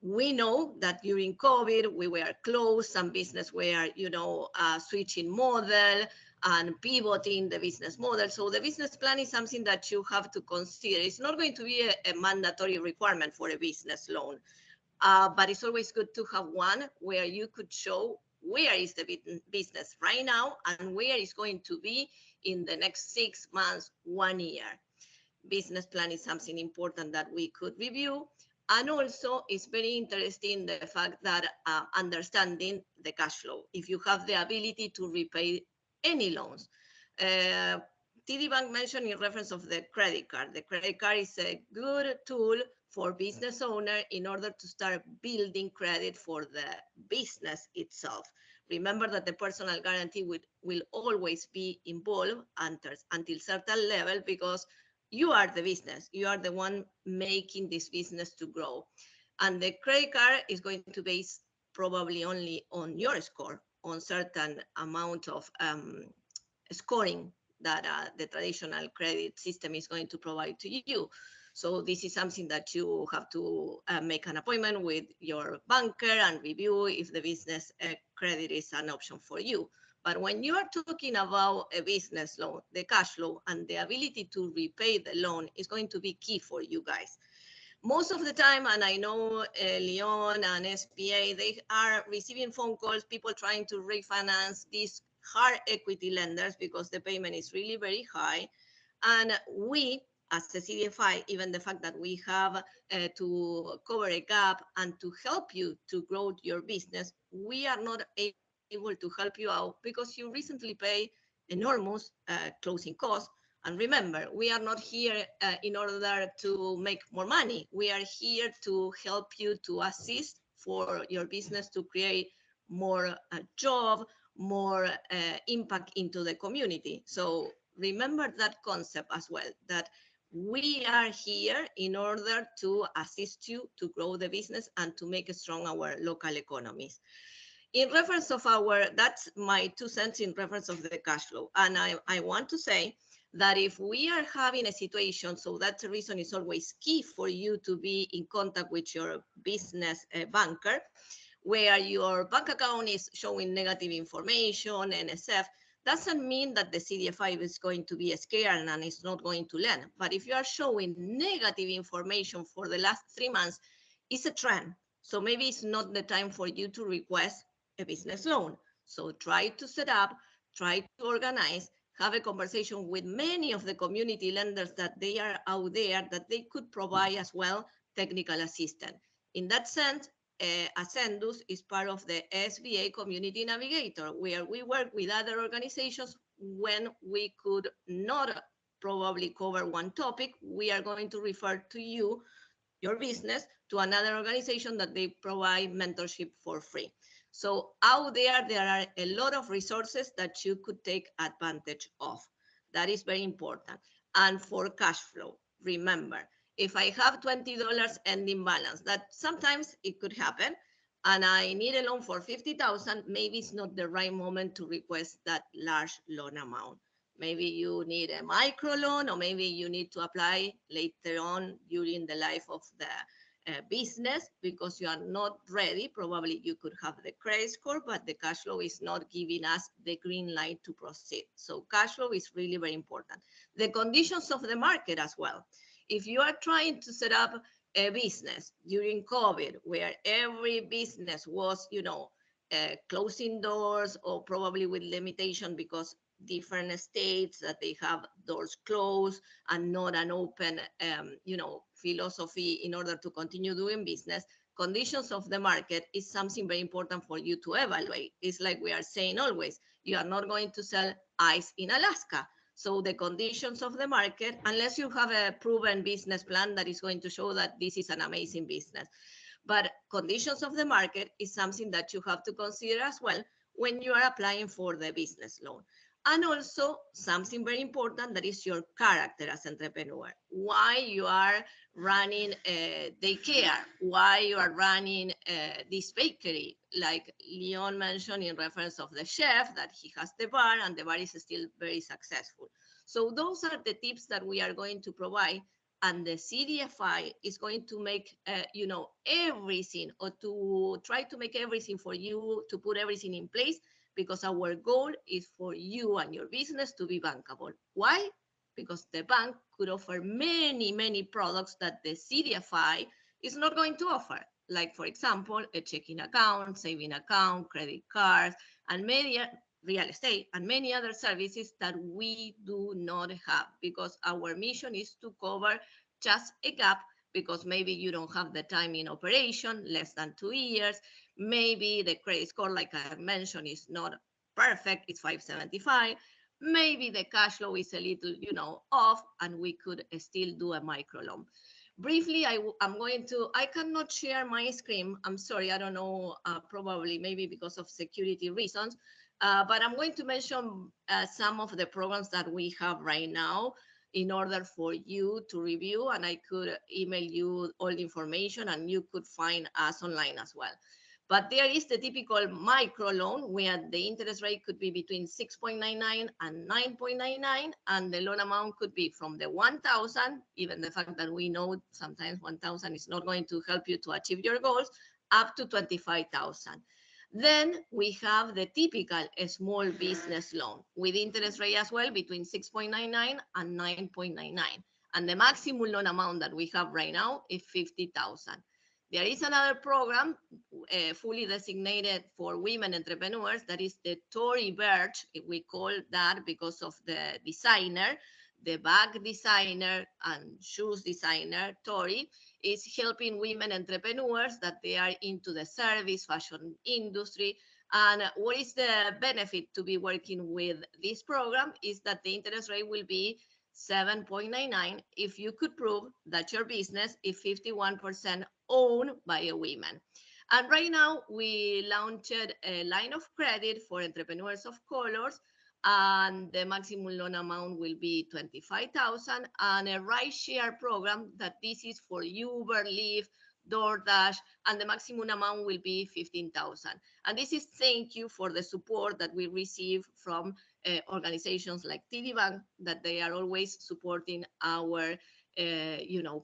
We know that during COVID, we were closed, some business were, switching model and pivoting the business model. So the business plan is something that you have to consider. It's not going to be a mandatory requirement for a business loan, but it's always good to have one where you could show where is the business right now and where it's going to be in the next 6 months, 1 year. Business plan is something important that we could review. And also, it's very interesting the fact that understanding the cash flow, if you have the ability to repay any loans. TD Bank mentioned in reference of the credit card. The credit card is a good tool for business owner in order to start building credit for the business itself. Remember that the personal guarantee will always be involved until certain level, because you are the business. You are the one making this business to grow. And the credit card is going to base probably only on your score, on certain amount of scoring that the traditional credit system is going to provide to you. So this is something that you have to make an appointment with your banker and review if the business credit is an option for you. But when you are talking about a business loan, the cash flow and the ability to repay the loan is going to be key for you guys. Most of the time, and I know Leon and SBA, they are receiving phone calls, people trying to refinance these hard equity lenders because the payment is really very high. And we, as the CDFI, even the fact that we have to cover a gap and to help you to grow your business, we are not able to help you out because you recently pay enormous closing costs. And remember, we are not here in order to make more money. We are here to help you, to assist for your business to create more job, more impact into the community. So remember that concept as well, that we are here in order to assist you to grow the business and to make strong our local economies. In reference of that's my 2 cents in reference of the cash flow. And I want to say that if we are having a situation, so that's the reason it's always key for you to be in contact with your business banker, where your bank account is showing negative information, NSF, doesn't mean that the CDFI is going to be scared and it's not going to lend. But if you are showing negative information for the last 3 months, it's a trend. So maybe it's not the time for you to request a business loan. So try to set up, try to organize, have a conversation with many of the community lenders that they are out there, that they could provide as well technical assistance. In that sense, Ascendus is part of the SBA Community Navigator, where we work with other organizations when we could not probably cover one topic. We are going to refer to you, your business, to another organization that they provide mentorship for free. So out there are a lot of resources that you could take advantage of. That is very important. And for cash flow, remember, if I have $20 ending balance, that sometimes it could happen, and I need a loan for 50,000, maybe it's not the right moment to request that large loan amount. Maybe you need a micro loan, or maybe you need to apply later on during the life of the business because you are not ready. Probably you could have the credit score, but the cash flow is not giving us the green light to proceed. So cash flow is really very important. The conditions of the market as well. If you are trying to set up a business during COVID, where every business was, closing doors or probably with limitation because different states that they have doors closed and not an open, philosophy in order to continue doing business, conditions of the market is something very important for you to evaluate. It's like we are saying always, you are not going to sell ice in Alaska. So the conditions of the market, unless you have a proven business plan that is going to show that this is an amazing business. But conditions of the market is something that you have to consider as well when you are applying for the business loan. And also something very important, that is your character as entrepreneur. Why you are running a daycare, why you are running this bakery, like Leon mentioned in reference of the chef, that he has the bar and the bar is still very successful. So those are the tips that we are going to provide, and the CDFI is going to make, everything, or to try to make everything for you, to put everything in place, because our goal is for you and your business to be bankable. Why? Because the bank could offer many, many products that the CDFI is not going to offer. Like, for example, a checking account, saving account, credit cards, and many real estate, and many other services that we do not have, because our mission is to cover just a gap, because maybe you don't have the time in operation, less than 2 years. Maybe the credit score, like I mentioned, is not perfect, it's 575. Maybe the cash flow is a little, off, and we could still do a microloan. Briefly, I cannot share my screen. I'm sorry, I don't know, probably maybe because of security reasons, but I'm going to mention some of the programs that we have right now in order for you to review, and I could email you all the information and you could find us online as well. But there is the typical micro loan where the interest rate could be between 6.99 and 9.99, and the loan amount could be from the 1,000, even the fact that we know sometimes 1,000 is not going to help you to achieve your goals, up to 25,000. Then we have the typical small business loan with interest rate as well between 6.99 and 9.99. And the maximum loan amount that we have right now is 50,000. There is another program fully designated for women entrepreneurs, that is the Tory Burch. We call that because of the designer, the bag designer and shoes designer. Tory is helping women entrepreneurs that they are into the service fashion industry. And what is the benefit to be working with this program is that the interest rate will be 7.99 if you could prove that your business is 51% owned by a woman. And right now we launched a line of credit for entrepreneurs of colors, and the maximum loan amount will be 25,000, and a ride share program that this is for Uber, Lyft, DoorDash, and the maximum amount will be 15,000. And this is thank you for the support that we receive from organizations like TD Bank, that they are always supporting our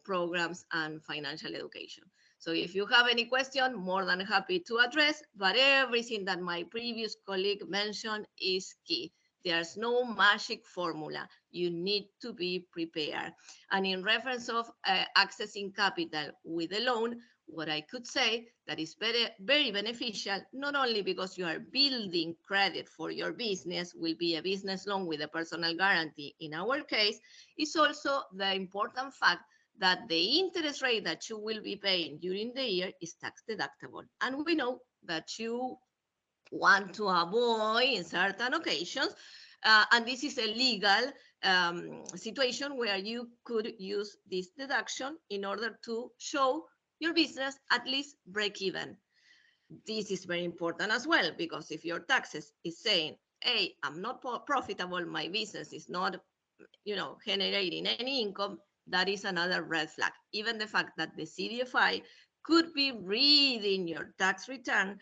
programs and financial education. So if you have any question, more than happy to address, but everything that my previous colleague mentioned is key. There's no magic formula. You need to be prepared. And in reference of accessing capital with a loan, what I could say that is very, very beneficial, not only because you are building credit for your business, will be a business loan with a personal guarantee in our case, is also the important fact that the interest rate that you will be paying during the year is tax deductible. And we know that you want to avoid in certain occasions, and this is a legal situation where you could use this deduction in order to show your business at least break even. This is very important as well, because if your taxes is saying, hey, I'm not profitable, my business is not, generating any income, that is another red flag. Even the fact that the CDFI could be reading your tax return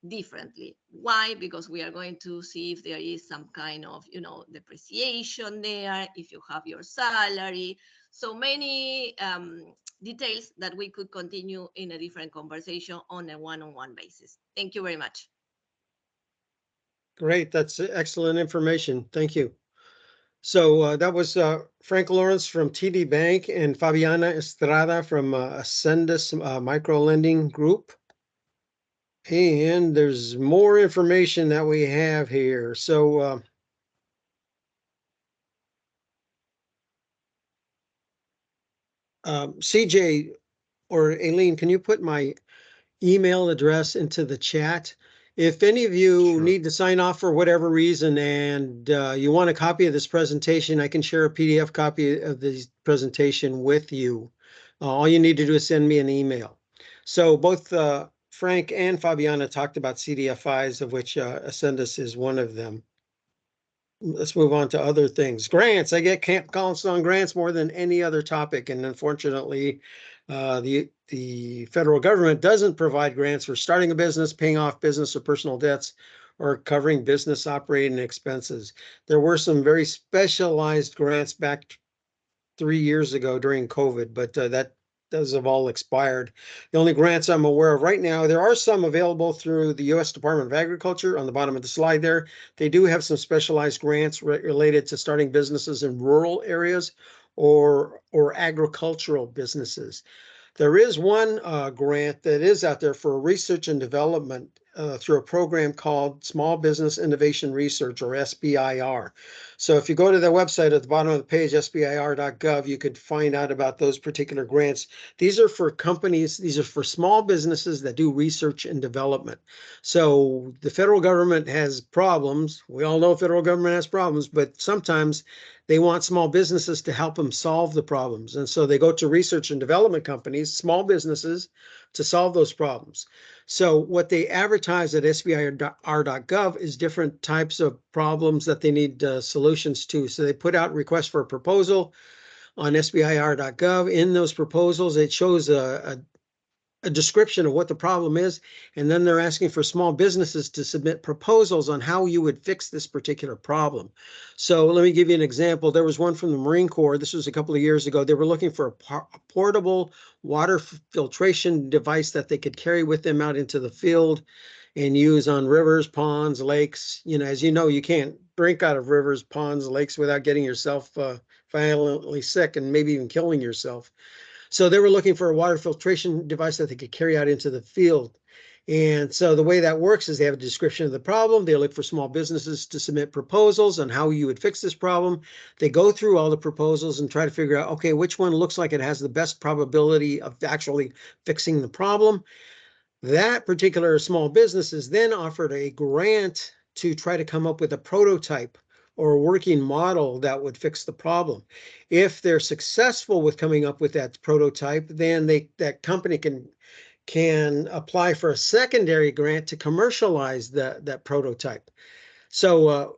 differently. Why? Because we are going to see if there is some kind of, depreciation there, if you have your salary. So many details that we could continue in a different conversation on a one-on-one basis. Thank you very much. Great, that's excellent information. Thank you. So that was Frank Lawrence from TD Bank and Fabiana Estrada from Ascendus Micro Lending Group. And there's more information that we have here. So CJ or Aileen, can you put my email address into the chat? If any of you Sure. need to sign off for whatever reason and you want a copy of this presentation, I can share a PDF copy of this presentation with you. All you need to do is send me an email. So both Frank and Fabiana talked about CDFIs, of which Ascendus is one of them. Let's move on to other things. Grants. I get calls on grants more than any other topic, and unfortunately, the federal government doesn't provide grants for starting a business, paying off business or personal debts, or covering business operating expenses. There were some very specialized grants back 3 years ago during COVID, but those have all expired. The only grants I'm aware of right now, there are some available through the U.S. Department of Agriculture on the bottom of the slide there. They do have some specialized grants related to starting businesses in rural areas or agricultural businesses. There is one grant that is out there for research and development through a program called Small Business Innovation Research, or SBIR. So if you go to the website at the bottom of the page, sbir.gov, you could find out about those particular grants. These are for companies, these are for small businesses that do research and development. So the federal government has problems. We all know federal government has problems, but sometimes they want small businesses to help them solve the problems. And so they go to research and development companies, small businesses, to solve those problems. So what they advertise at sbir.gov is different types of problems that they need solutions to. So they put out requests for a proposal on sbir.gov. In those proposals, it shows a description of what the problem is, and then they're asking for small businesses to submit proposals on how you would fix this particular problem. So let me give you an example. There was one from the Marine Corps. This was a couple of years ago. They were looking for a portable water filtration device that they could carry with them out into the field and use on rivers, ponds, lakes. As you know, you can't drink out of rivers, ponds, lakes without getting yourself violently sick and maybe even killing yourself. So they were looking for a water filtration device that they could carry out into the field. And so the way that works is they have a description of the problem. They look for small businesses to submit proposals on how you would fix this problem. They go through all the proposals and try to figure out, okay, which one looks like it has the best probability of actually fixing the problem. That particular small business is then offered a grant to try to come up with a prototype or a working model that would fix the problem. If they're successful with coming up with that prototype, then that company can apply for a secondary grant to commercialize that prototype. So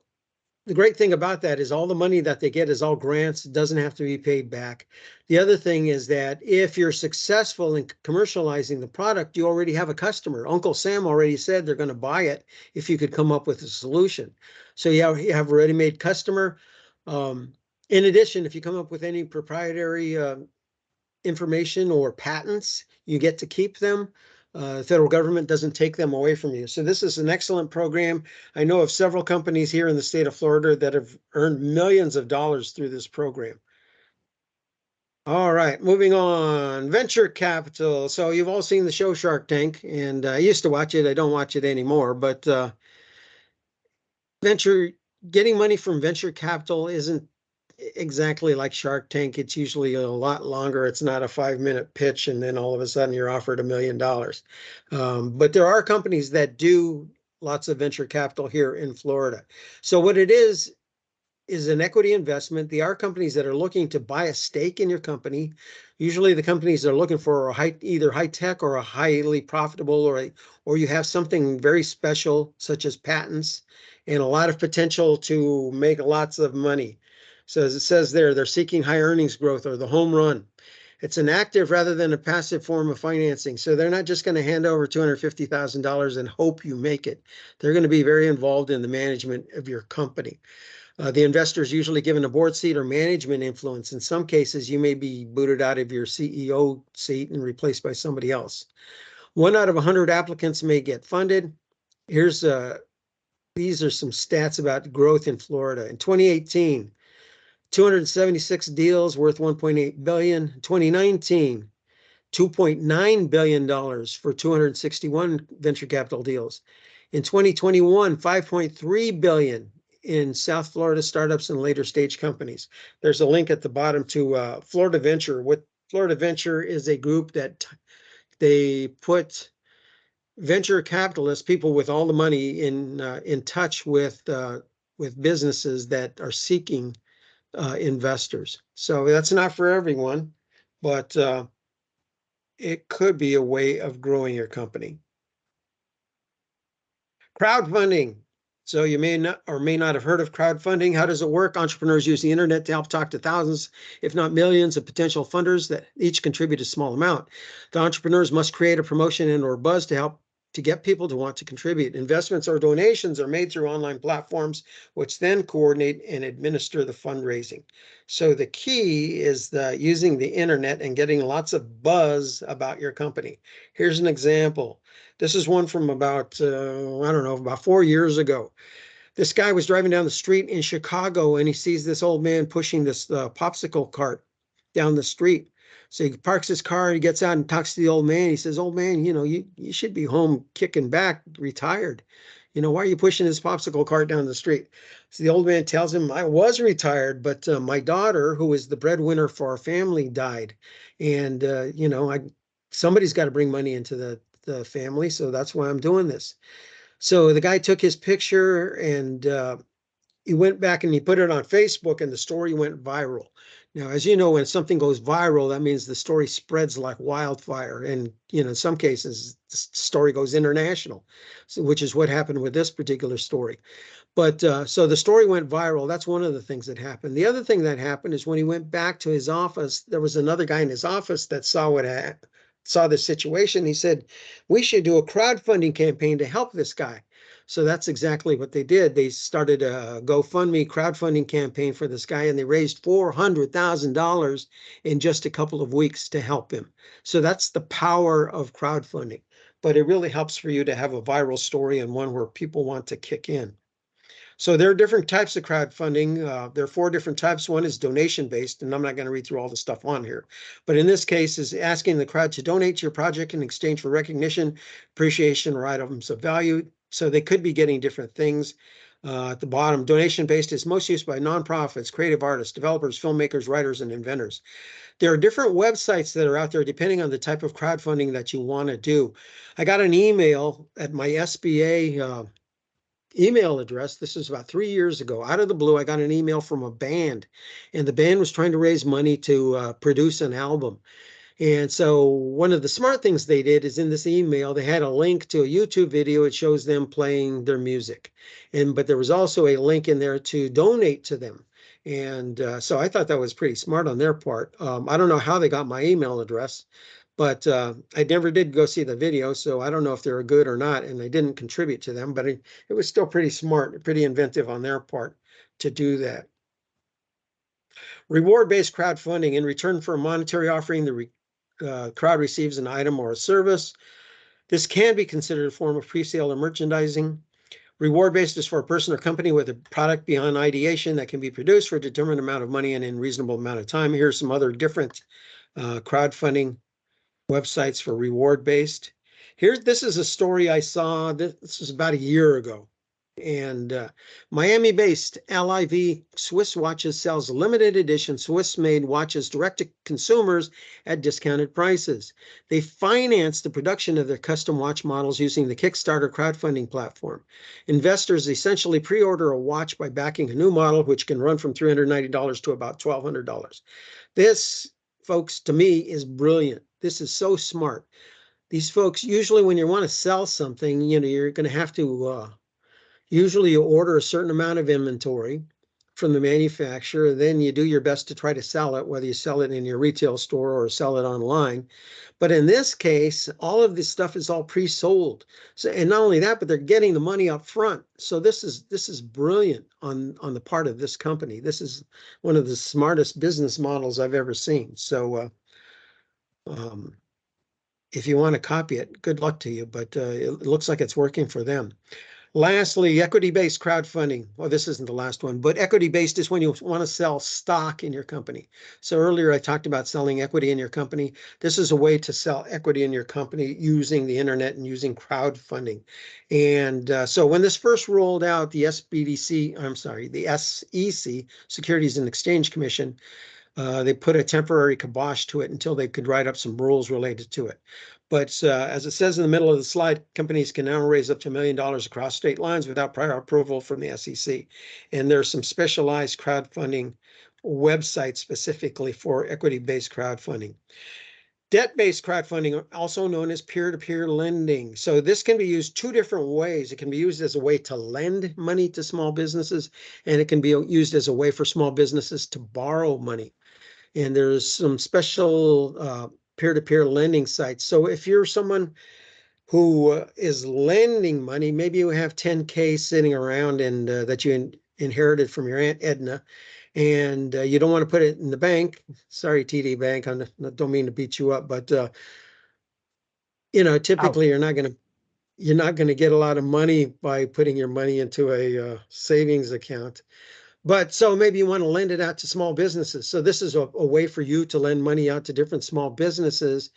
the great thing about that is all the money that they get is all grants. It doesn't have to be paid back. The other thing is that if you're successful in commercializing the product, you already have a customer. Uncle Sam already said they're going to buy it if you could come up with a solution. So you have a ready-made customer. In addition, if you come up with any proprietary information or patents, you get to keep them. The federal government doesn't take them away from you. So this is an excellent program. I know of several companies here in the state of Florida that have earned millions of dollars through this program. All right, moving on. Venture capital. So you've all seen the show Shark Tank, and I used to watch it. I don't watch it anymore, but getting money from venture capital isn't exactly like Shark Tank. It's usually a lot longer. It's not a 5-minute pitch and then all of a sudden you're offered $1 million. But there are companies that do lots of venture capital here in Florida. So what it is an equity investment. There are companies that are looking to buy a stake in your company. Usually the companies are looking for either high tech or a highly profitable, or you have something very special such as patents and a lot of potential to make lots of money. So as it says there, they're seeking high earnings growth or the home run. It's an active rather than a passive form of financing. So they're not just going to hand over $250,000 and hope you make it. They're going to be very involved in the management of your company. The investor is usually given a board seat or management influence. In some cases, you may be booted out of your CEO seat and replaced by somebody else. 1 out of 100 applicants may get funded. These are some stats about growth in Florida. In 2018, 276 deals worth $1.8 billion. 2019, $2.9 billion for 261 venture capital deals. In 2021, $5.3 billion in South Florida startups and later stage companies. There's a link at the bottom to Florida Venture. What Florida Venture is a group that they put venture capitalists, people with all the money, in touch with businesses that are seeking investors. So that's not for everyone, but it could be a way of growing your company. Crowdfunding. So you may not or may not have heard of crowdfunding. How does it work? Entrepreneurs use the internet to help talk to thousands, if not millions, of potential funders that each contribute a small amount. The entrepreneurs must create a promotion and or buzz to help to get people to want to contribute. Investments or donations are made through online platforms, which then coordinate and administer the fundraising. So the key is using the internet and getting lots of buzz about your company. Here's an example. This is one from about, about 4 years ago. This guy was driving down the street in Chicago and he sees this old man pushing this popsicle cart down the street. So he parks his car and he gets out and talks to the old man. He says, "Old man, you should be home kicking back, retired. Why are you pushing this popsicle cart down the street?" So the old man tells him, "I was retired, but my daughter, who is the breadwinner for our family, died. And, somebody's got to bring money into the family. So that's why I'm doing this." So the guy took his picture and he went back and he put it on Facebook and the story went viral. Now, as you know, when something goes viral, that means the story spreads like wildfire. And, in some cases, the story goes international, which is what happened with this particular story. But so the story went viral. That's one of the things that happened. The other thing that happened is when he went back to his office, there was another guy in his office that saw the situation. He said, "We should do a crowdfunding campaign to help this guy." So that's exactly what they did. They started a GoFundMe crowdfunding campaign for this guy, and they raised $400,000 in just a couple of weeks to help him. So that's the power of crowdfunding. But it really helps for you to have a viral story and one where people want to kick in. So there are different types of crowdfunding. There are 4 different types. One is donation-based, and I'm not going to read through all the stuff on here. But in this case, is asking the crowd to donate to your project in exchange for recognition, appreciation, or items of value. So they could be getting different things. At the bottom, donation-based is most used by nonprofits, creative artists, developers, filmmakers, writers, and inventors. There are different websites that are out there depending on the type of crowdfunding that you want to do. I got an email at my SBA email address. This is about 3 years ago. Out of the blue, I got an email from a band, and the band was trying to raise money to produce an album. And so one of the smart things they did is in this email, they had a link to a YouTube video. It shows them playing their music. But there was also a link in there to donate to them. And so I thought that was pretty smart on their part. I don't know how they got my email address, but I never did go see the video, so I don't know if they were good or not, and I didn't contribute to them, but it was still pretty smart, pretty inventive on their part to do that. Reward-based crowdfunding. In return for a monetary offering, the crowd receives an item or a service. This can be considered a form of pre-sale or merchandising. Reward-based is for a person or company with a product beyond ideation that can be produced for a determined amount of money and in a reasonable amount of time. Here's some other different crowdfunding websites for reward-based. This is a story I saw. This was about a year ago. And Miami-based LIV Swiss Watches sells limited edition Swiss-made watches direct to consumers at discounted prices. They finance the production of their custom watch models using the Kickstarter crowdfunding platform. Investors essentially pre-order a watch by backing a new model, which can run from $390 to about $1,200. This, folks, to me is brilliant. This is so smart. These folks, usually when you want to sell something, you're going to have to usually you order a certain amount of inventory from the manufacturer, then you do your best to try to sell it, whether you sell it in your retail store or sell it online. But in this case, all of this stuff is all pre-sold. So, and not only that, but they're getting the money up front. So this is brilliant on the part of this company. This is one of the smartest business models I've ever seen. So if you want to copy it, good luck to you, but it looks like it's working for them. Lastly, equity-based crowdfunding. Well, this isn't the last one, but equity-based is when you want to sell stock in your company. So earlier I talked about selling equity in your company. This is a way to sell equity in your company using the internet and using crowdfunding. And so when this first rolled out, the SEC, Securities and Exchange Commission, they put a temporary kibosh to it until they could write up some rules related to it. But as it says in the middle of the slide, companies can now raise up to $1 million across state lines without prior approval from the SEC. And there's some specialized crowdfunding websites specifically for equity-based crowdfunding. Debt-based crowdfunding, also known as peer-to-peer lending. So this can be used two different ways. It can be used as a way to lend money to small businesses, and it can be used as a way for small businesses to borrow money. And there's some special peer-to-peer lending sites. So if you're someone who is lending money, maybe you have 10K sitting around and that you inherited from your Aunt Edna, and you don't want to put it in the bank. Sorry, TD Bank, I don't mean to beat you up, but typically you're not going to get a lot of money by putting your money into a savings account. But so maybe you want to lend it out to small businesses. So this is a way for you to lend money out to different small businesses.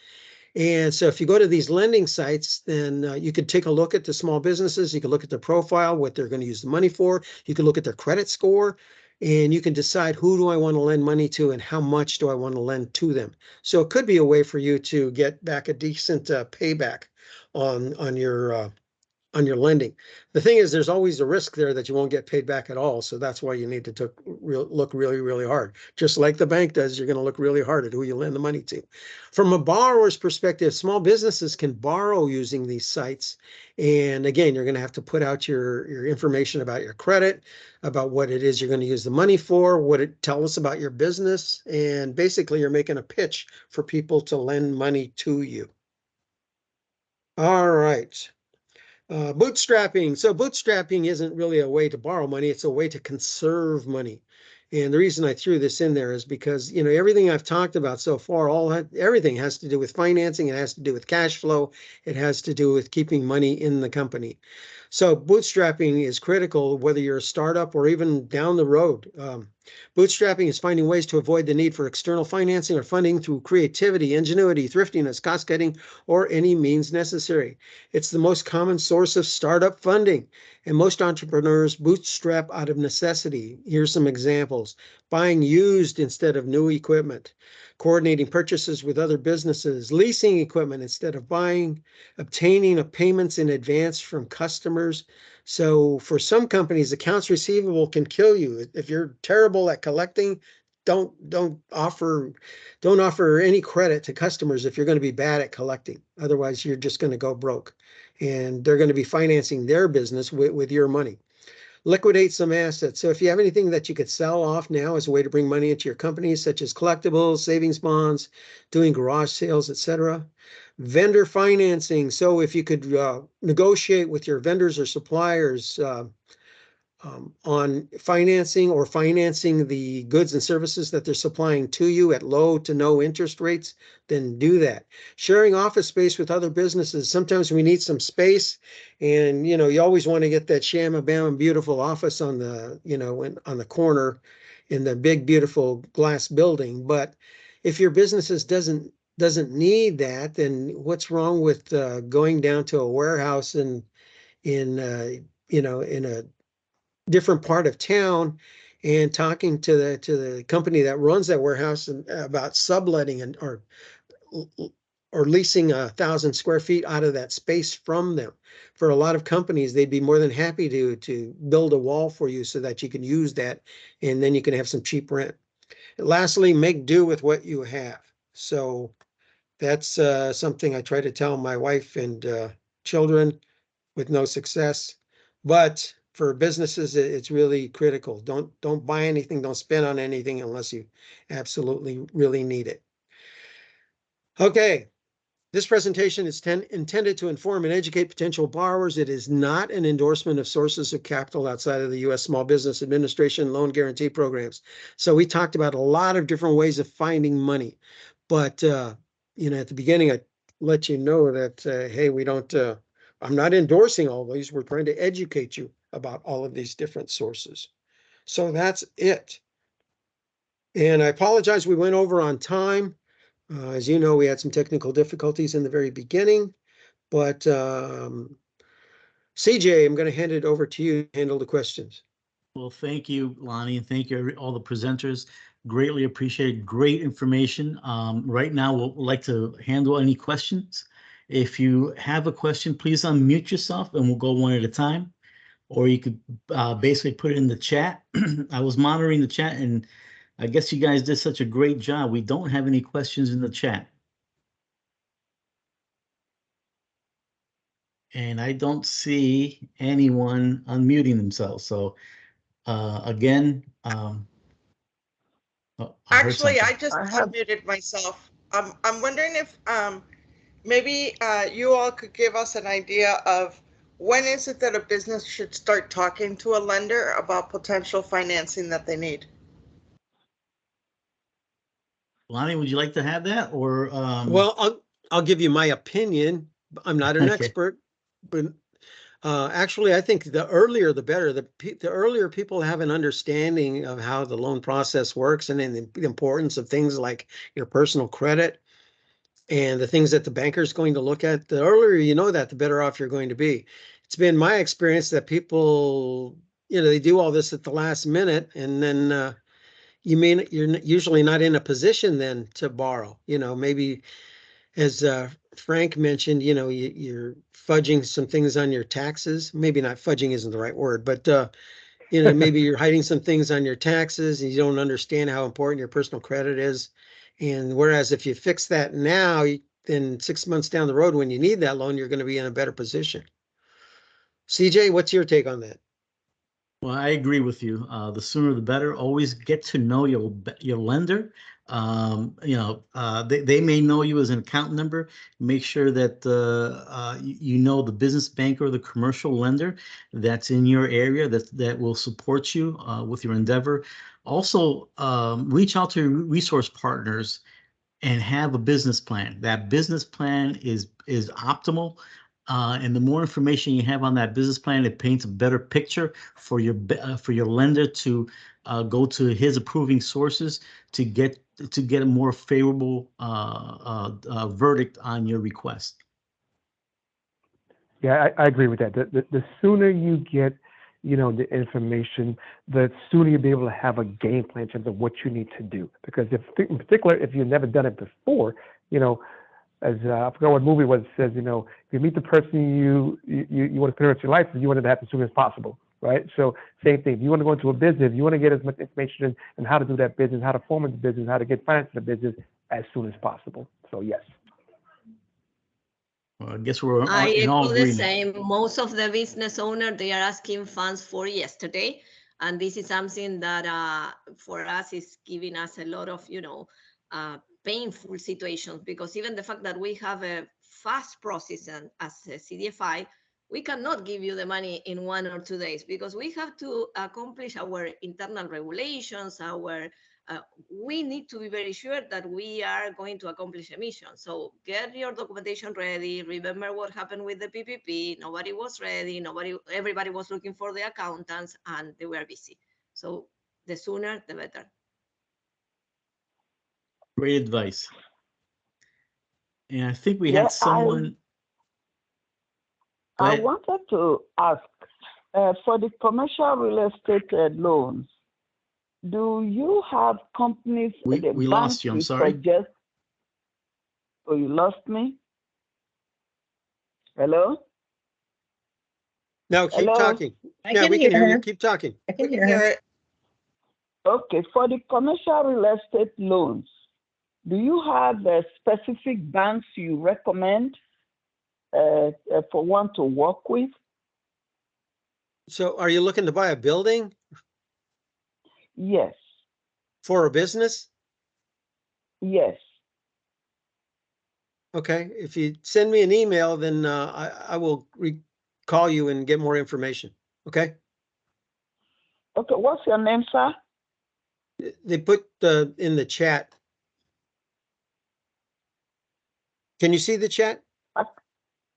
And so if you go to these lending sites, then you could take a look at the small businesses. You can look at their profile, what they're going to use the money for. You can look at their credit score, and you can decide who do I want to lend money to and how much do I want to lend to them. So it could be a way for you to get back a decent payback on your lending. The thing is, there's always a risk there that you won't get paid back at all. So that's why you need to look really, really hard. Just like the bank does, you're going to look really hard at who you lend the money to. From a borrower's perspective, small businesses can borrow using these sites. And again, you're going to have to put out your information about your credit, about what it is you're going to use the money for, tell us about your business. And basically, you're making a pitch for people to lend money to you. All right. Bootstrapping. So bootstrapping isn't really a way to borrow money. It's a way to conserve money. And the reason I threw this in there is because, everything I've talked about so far, everything has to do with financing. It has to do with cash flow. It has to do with keeping money in the company. So bootstrapping is critical, whether you're a startup or even down the road. Bootstrapping is finding ways to avoid the need for external financing or funding through creativity, ingenuity, thriftiness, cost cutting, or any means necessary. It's the most common source of startup funding, and most entrepreneurs bootstrap out of necessity. Here's some examples: buying used instead of new equipment, coordinating purchases with other businesses, leasing equipment instead of buying, obtaining payments in advance from customers. So for some companies, accounts receivable can kill you. If you're terrible at collecting, don't offer any credit to customers if you're going to be bad at collecting. Otherwise, you're just going to go broke, and they're going to be financing their business with your money. Liquidate some assets. So if you have anything that you could sell off now as a way to bring money into your company, such as collectibles, savings bonds, doing garage sales, etc. Vendor financing. So if you could negotiate with your vendors or suppliers on financing the goods and services that they're supplying to you at low to no interest rates, then do that. Sharing office space with other businesses. Sometimes we need some space, and you always want to get that shamma-bam beautiful office on the on the corner in the big beautiful glass building. But if your business doesn't need that, then what's wrong with going down to a warehouse in in a different part of town and talking to the company that runs that warehouse and about subletting or leasing 1,000 square feet out of that space from them. For a lot of companies, they'd be more than happy to build a wall for you so that you can use that, and then you can have some cheap rent. And lastly, make do with what you have. So that's something I try to tell my wife and children with no success. But for businesses, it's really critical. Don't buy anything, don't spend on anything unless you absolutely really need it. Okay. This presentation is intended to inform and educate potential borrowers. It is not an endorsement of sources of capital outside of the U.S. Small Business Administration loan guarantee programs. So we talked about a lot of different ways of finding money. But, at the beginning, I let you know that, hey, we don't, I'm not endorsing all these. We're trying to educate you about all of these different sources. So that's it. And I apologize, we went over on time. As you know, we had some technical difficulties in the very beginning, but CJ, I'm going to hand it over to you to handle the questions. Well, thank you, Lonnie, and thank you all the presenters. Greatly appreciate great information. Right now, we'll like to handle any questions. If you have a question, please unmute yourself and we'll go one at a time. Or you could basically put it in the chat. I was monitoring the chat and I guess you guys did such a great job. We don't have any questions in the chat. And I don't see anyone unmuting themselves. So again, oh, Actually, I something. just I have- unmuted myself. I'm wondering if maybe you all could give us an idea of when is it that a business should start talking to a lender about potential financing that they need? Lonnie, would you like to have that or? Well, I'll give you my opinion. I'm not an Okay. expert, but actually, I think the earlier the better. The earlier people have an understanding of how the loan process works and then the importance of things like your personal credit and the things that the banker is going to look at, the earlier you know that, the better off you're going to be. It's been my experience that people, they do all this at the last minute, and then you're usually not in a position then to borrow. Maybe as Frank mentioned, you're fudging some things on your taxes. Maybe not fudging isn't the right word, but maybe you're hiding some things on your taxes and you don't understand how important your personal credit is. And whereas if you fix that now, then 6 months down the road when you need that loan, you're going to be in a better position. CJ, what's your take on that? Well, I agree with you. The sooner the better. Always get to know your lender. They may know you as an account number. Make sure that you know the business banker or the commercial lender that's in your area that will support you with your endeavor. Also, reach out to resource partners and have a business plan. That business plan is optimal. And the more information you have on that business plan, it paints a better picture for your lender to go to his approving sources to get a more favorable verdict on your request. Yeah, I agree with that. The sooner you get, the information, the sooner you'll be able to have a game plan in terms of what you need to do. Because in particular, if you've never done it before, as I forgot what movie was, it says, if you meet the person you want to experience your life, you want it to happen as soon as possible, right? So same thing. If you want to go into a business, you want to get as much information on how to do that business, how to form a business, how to get finance in the business as soon as possible. So yes. Well, I guess we're I in all echo the agreement. same. Most of the business owners, they are asking funds for yesterday. And this is something that for us is giving us a lot of, painful situations, because even the fact that we have a fast process and as a CDFI, we cannot give you the money in 1 or 2 days because we have to accomplish our internal regulations, we need to be very sure that we are going to accomplish a mission. So get your documentation ready. Remember what happened with the PPP. Nobody was ready. Everybody was looking for the accountants and they were busy. So the sooner, the better. Great advice. And I think we Yeah, had someone. Go I ahead. wanted to ask For the commercial real estate loans, do you have companies, We the lost banks you, I'm you sorry. suggest? Oh, you lost me? Hello? No, keep Hello? talking. I Yeah, can we can hear you. her. Keep talking. I We can can hear hear her. it. Okay, for the commercial real estate loans, do you have specific banks you recommend for one to work with? So are you looking to buy a building Yes, for a business? yes. Okay, if you send me an email, then I will call you and get more information. Okay? Okay, what's your name, sir? They put in the chat. Can you see the chat?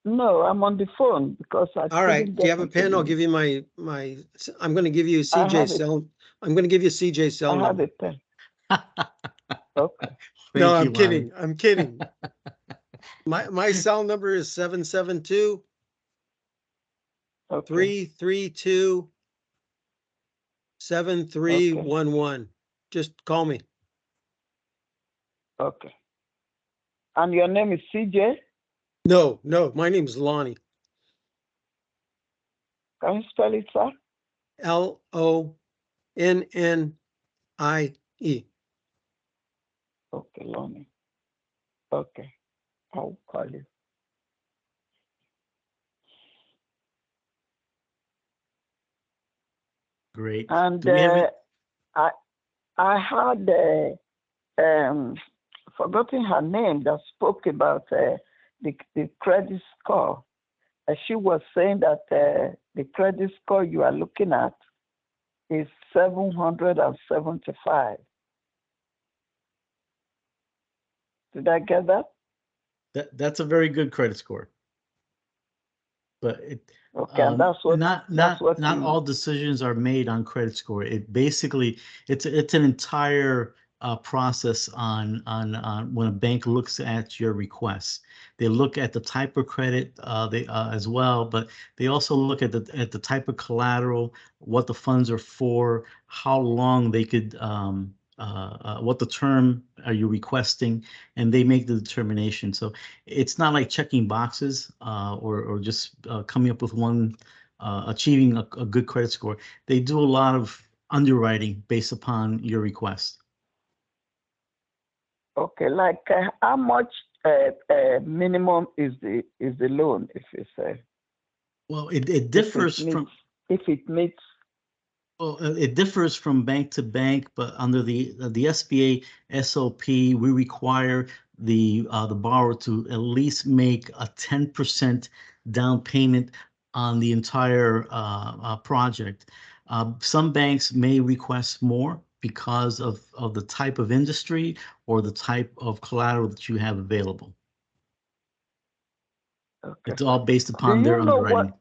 No, I'm on the phone because I All right. couldn't Do you get have a into pen? I'll the- give you my, I'm going to give you I have CJ's it. cell. I'm going to give you CJ's cell I have number. a pen. Okay, No, Thank I'm you, kidding. Lonnie. I'm kidding. My cell number is 772 okay, 332 7311. Just call me. okay. And your name is CJ? No, my name is Lonnie. Can you spell it, sir? LONNIE. Okay, Lonnie. Okay, I'll call you. Great. And Do we have it? I had forgotten her name that spoke about the credit score. She was saying that the credit score you are looking at is 775. Did I get that? That's a very good credit score. But Okay, and that's what not you- all decisions are made on credit score. It basically it's an entire process on when a bank looks at your requests. They look at the type of credit they as well, but they also look at the type of collateral, what the funds are for, how long they could what the term are you requesting, and they make the determination. So it's not like checking boxes or just coming up with one, achieving a good credit score. They do a lot of underwriting based upon your request. Okay, like how much minimum is the loan if it's Well, it differs from. if it meets. Well, it differs from bank to bank, but under the SBA SOP, we require the borrower to at least make a 10% down payment on the entire project. Some banks may request more because of the type of industry or the type of collateral that you have available. Okay. It's all based upon Do their you know underwriting.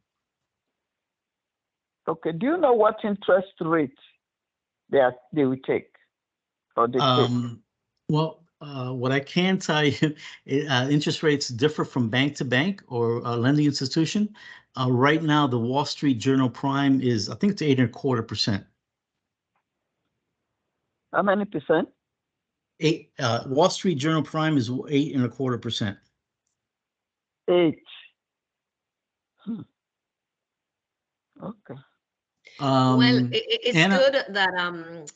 Okay, do you know what interest rate they will take or they take? Well, what I can tell you, interest rates differ from bank to bank or lending institution. Right now, the Wall Street Journal Prime is, I think it's 8.25%. How many percent? Wall Street Journal Prime is 8.25%. 8. Okay. Well, it's Anna, good that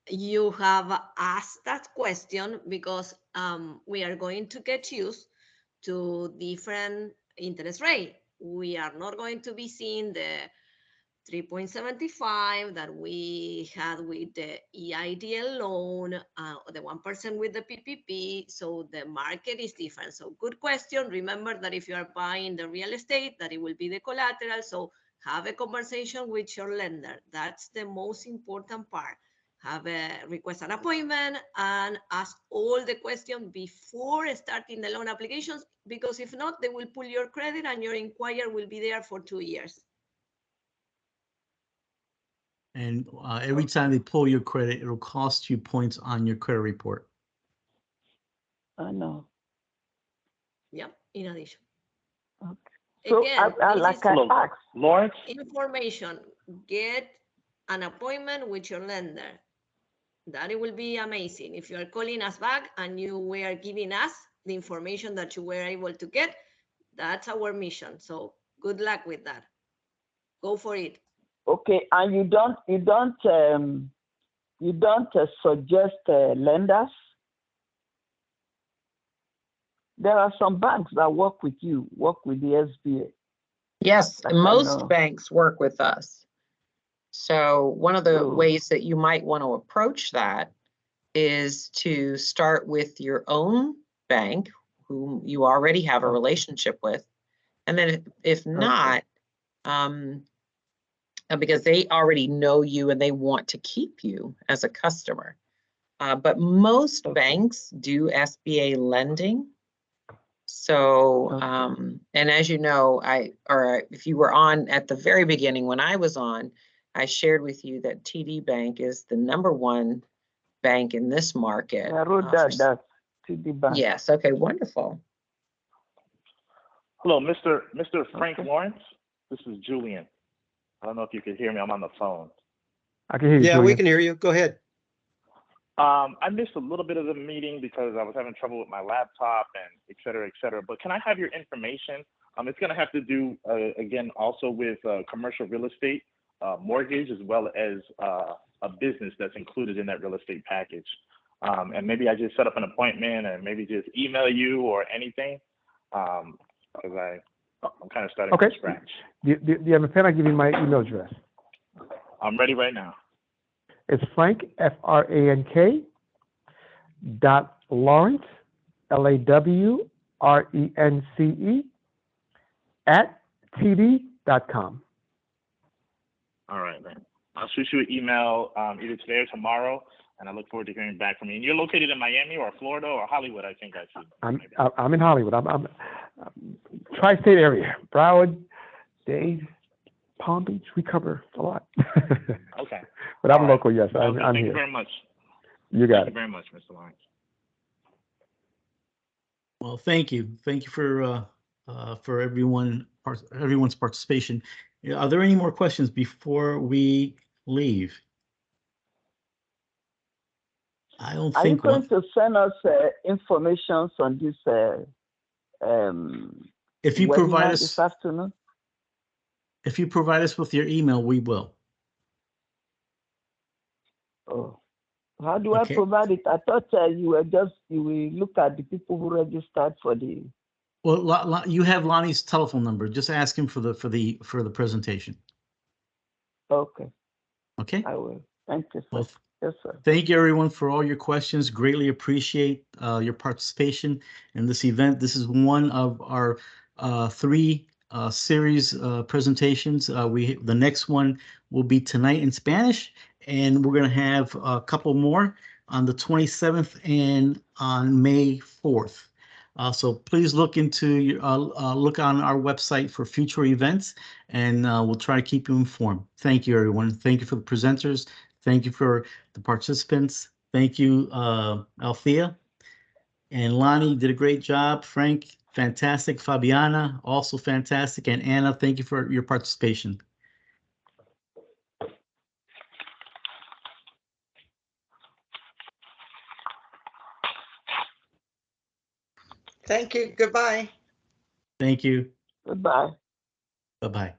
you have asked that question because we are going to get used to different interest rate. We are not going to be seeing the 3.75 that we had with the EIDL loan, the 1% with the PPP. So the market is different. So good question. Remember that if you are buying the real estate, that it will be the collateral. So have a conversation with your lender. That's the most important part. Have a request an appointment and ask all the questions before starting the loan applications, because if not, they will pull your credit and your inquiry will be there for 2 years. and every time they pull your credit, it'll cost you points on your credit report. I know. Yeah, in addition. Okay. So Again, I this like is I Hello, asked. Lawrence? information. Get an appointment with your lender. That it will be amazing. If you are calling us back and you were giving us the information that you were able to get, that's our mission. So good luck with that. Go for it. Okay, and you don't suggest lenders? There are some banks that work with the SBA. Yes, I most know. banks work with us. So one of the Oh. ways that you might want to approach that is to start with your own bank, whom you already have a Okay. relationship with. And then if not, because they already know you and they want to keep you as a customer. But most Okay. banks do SBA lending. So, Okay. and as you know, if you were on at the very beginning when I was on, I shared with you that TD Bank is the #1 bank in this market. I wrote that's TD Bank. Yes, okay, wonderful. Hello, Mr. Frank Okay. Lawrence. This is Julian. I don't know if you can hear me. I'm on the phone. I can hear you. Yeah, we Julian. can hear you. Go ahead. I missed a little bit of the meeting because I was having trouble with my laptop and et cetera, et cetera. But can I have your information? It's going to have to do, again, also with commercial real estate, mortgage, as well as a business that's included in that real estate package. And maybe I just set up an appointment and maybe just email you or anything, because I'm kind of starting Okay. from scratch. Do you have a pen? I'll give you my email address. I'm ready right now. It's Frank, FRANK, .Lawrence, LAWRENCE, @TD.com. All right, man. I'll shoot you an email either today or tomorrow, and I look forward to hearing back from you. And you're located in Miami or Florida or Hollywood, I think I see. I'm in Hollywood. I'm tri-state area. Broward, Dade, Palm Beach. We cover a lot. Okay. But I'm All right. local, yes. I'm Thank you here. very much. You got Thank you it. very much, Mr. Lawrence. Well, thank you. Thank you for everyone's participation. Yeah, are there any more questions before we leave? I don't Are you think going one. to send us information on this If you provide webinar this us, afternoon? if you provide us with your email, we will. Oh, how do Okay. I provide it? I thought you will look at the people who registered for the. Well, you have Lonnie's telephone number. Just ask him for the presentation. Okay, Okay. I will. Thank you, sir. Well, Yes, sir. thank you, everyone, for all your questions. Greatly appreciate your participation in this event. This is one of our 3 series presentations. The next one will be tonight in Spanish, and we're going to have a couple more on the 27th and on May 4th. So please look on our website for future events, and we'll try to keep you informed. Thank you, everyone. Thank you for the presenters. Thank you for the participants. Thank you, Althea. And Lonnie did a great job. Frank, fantastic. Fabiana, also fantastic. And Anna, thank you for your participation. Thank you. Goodbye. Thank you. Goodbye. Bye-bye.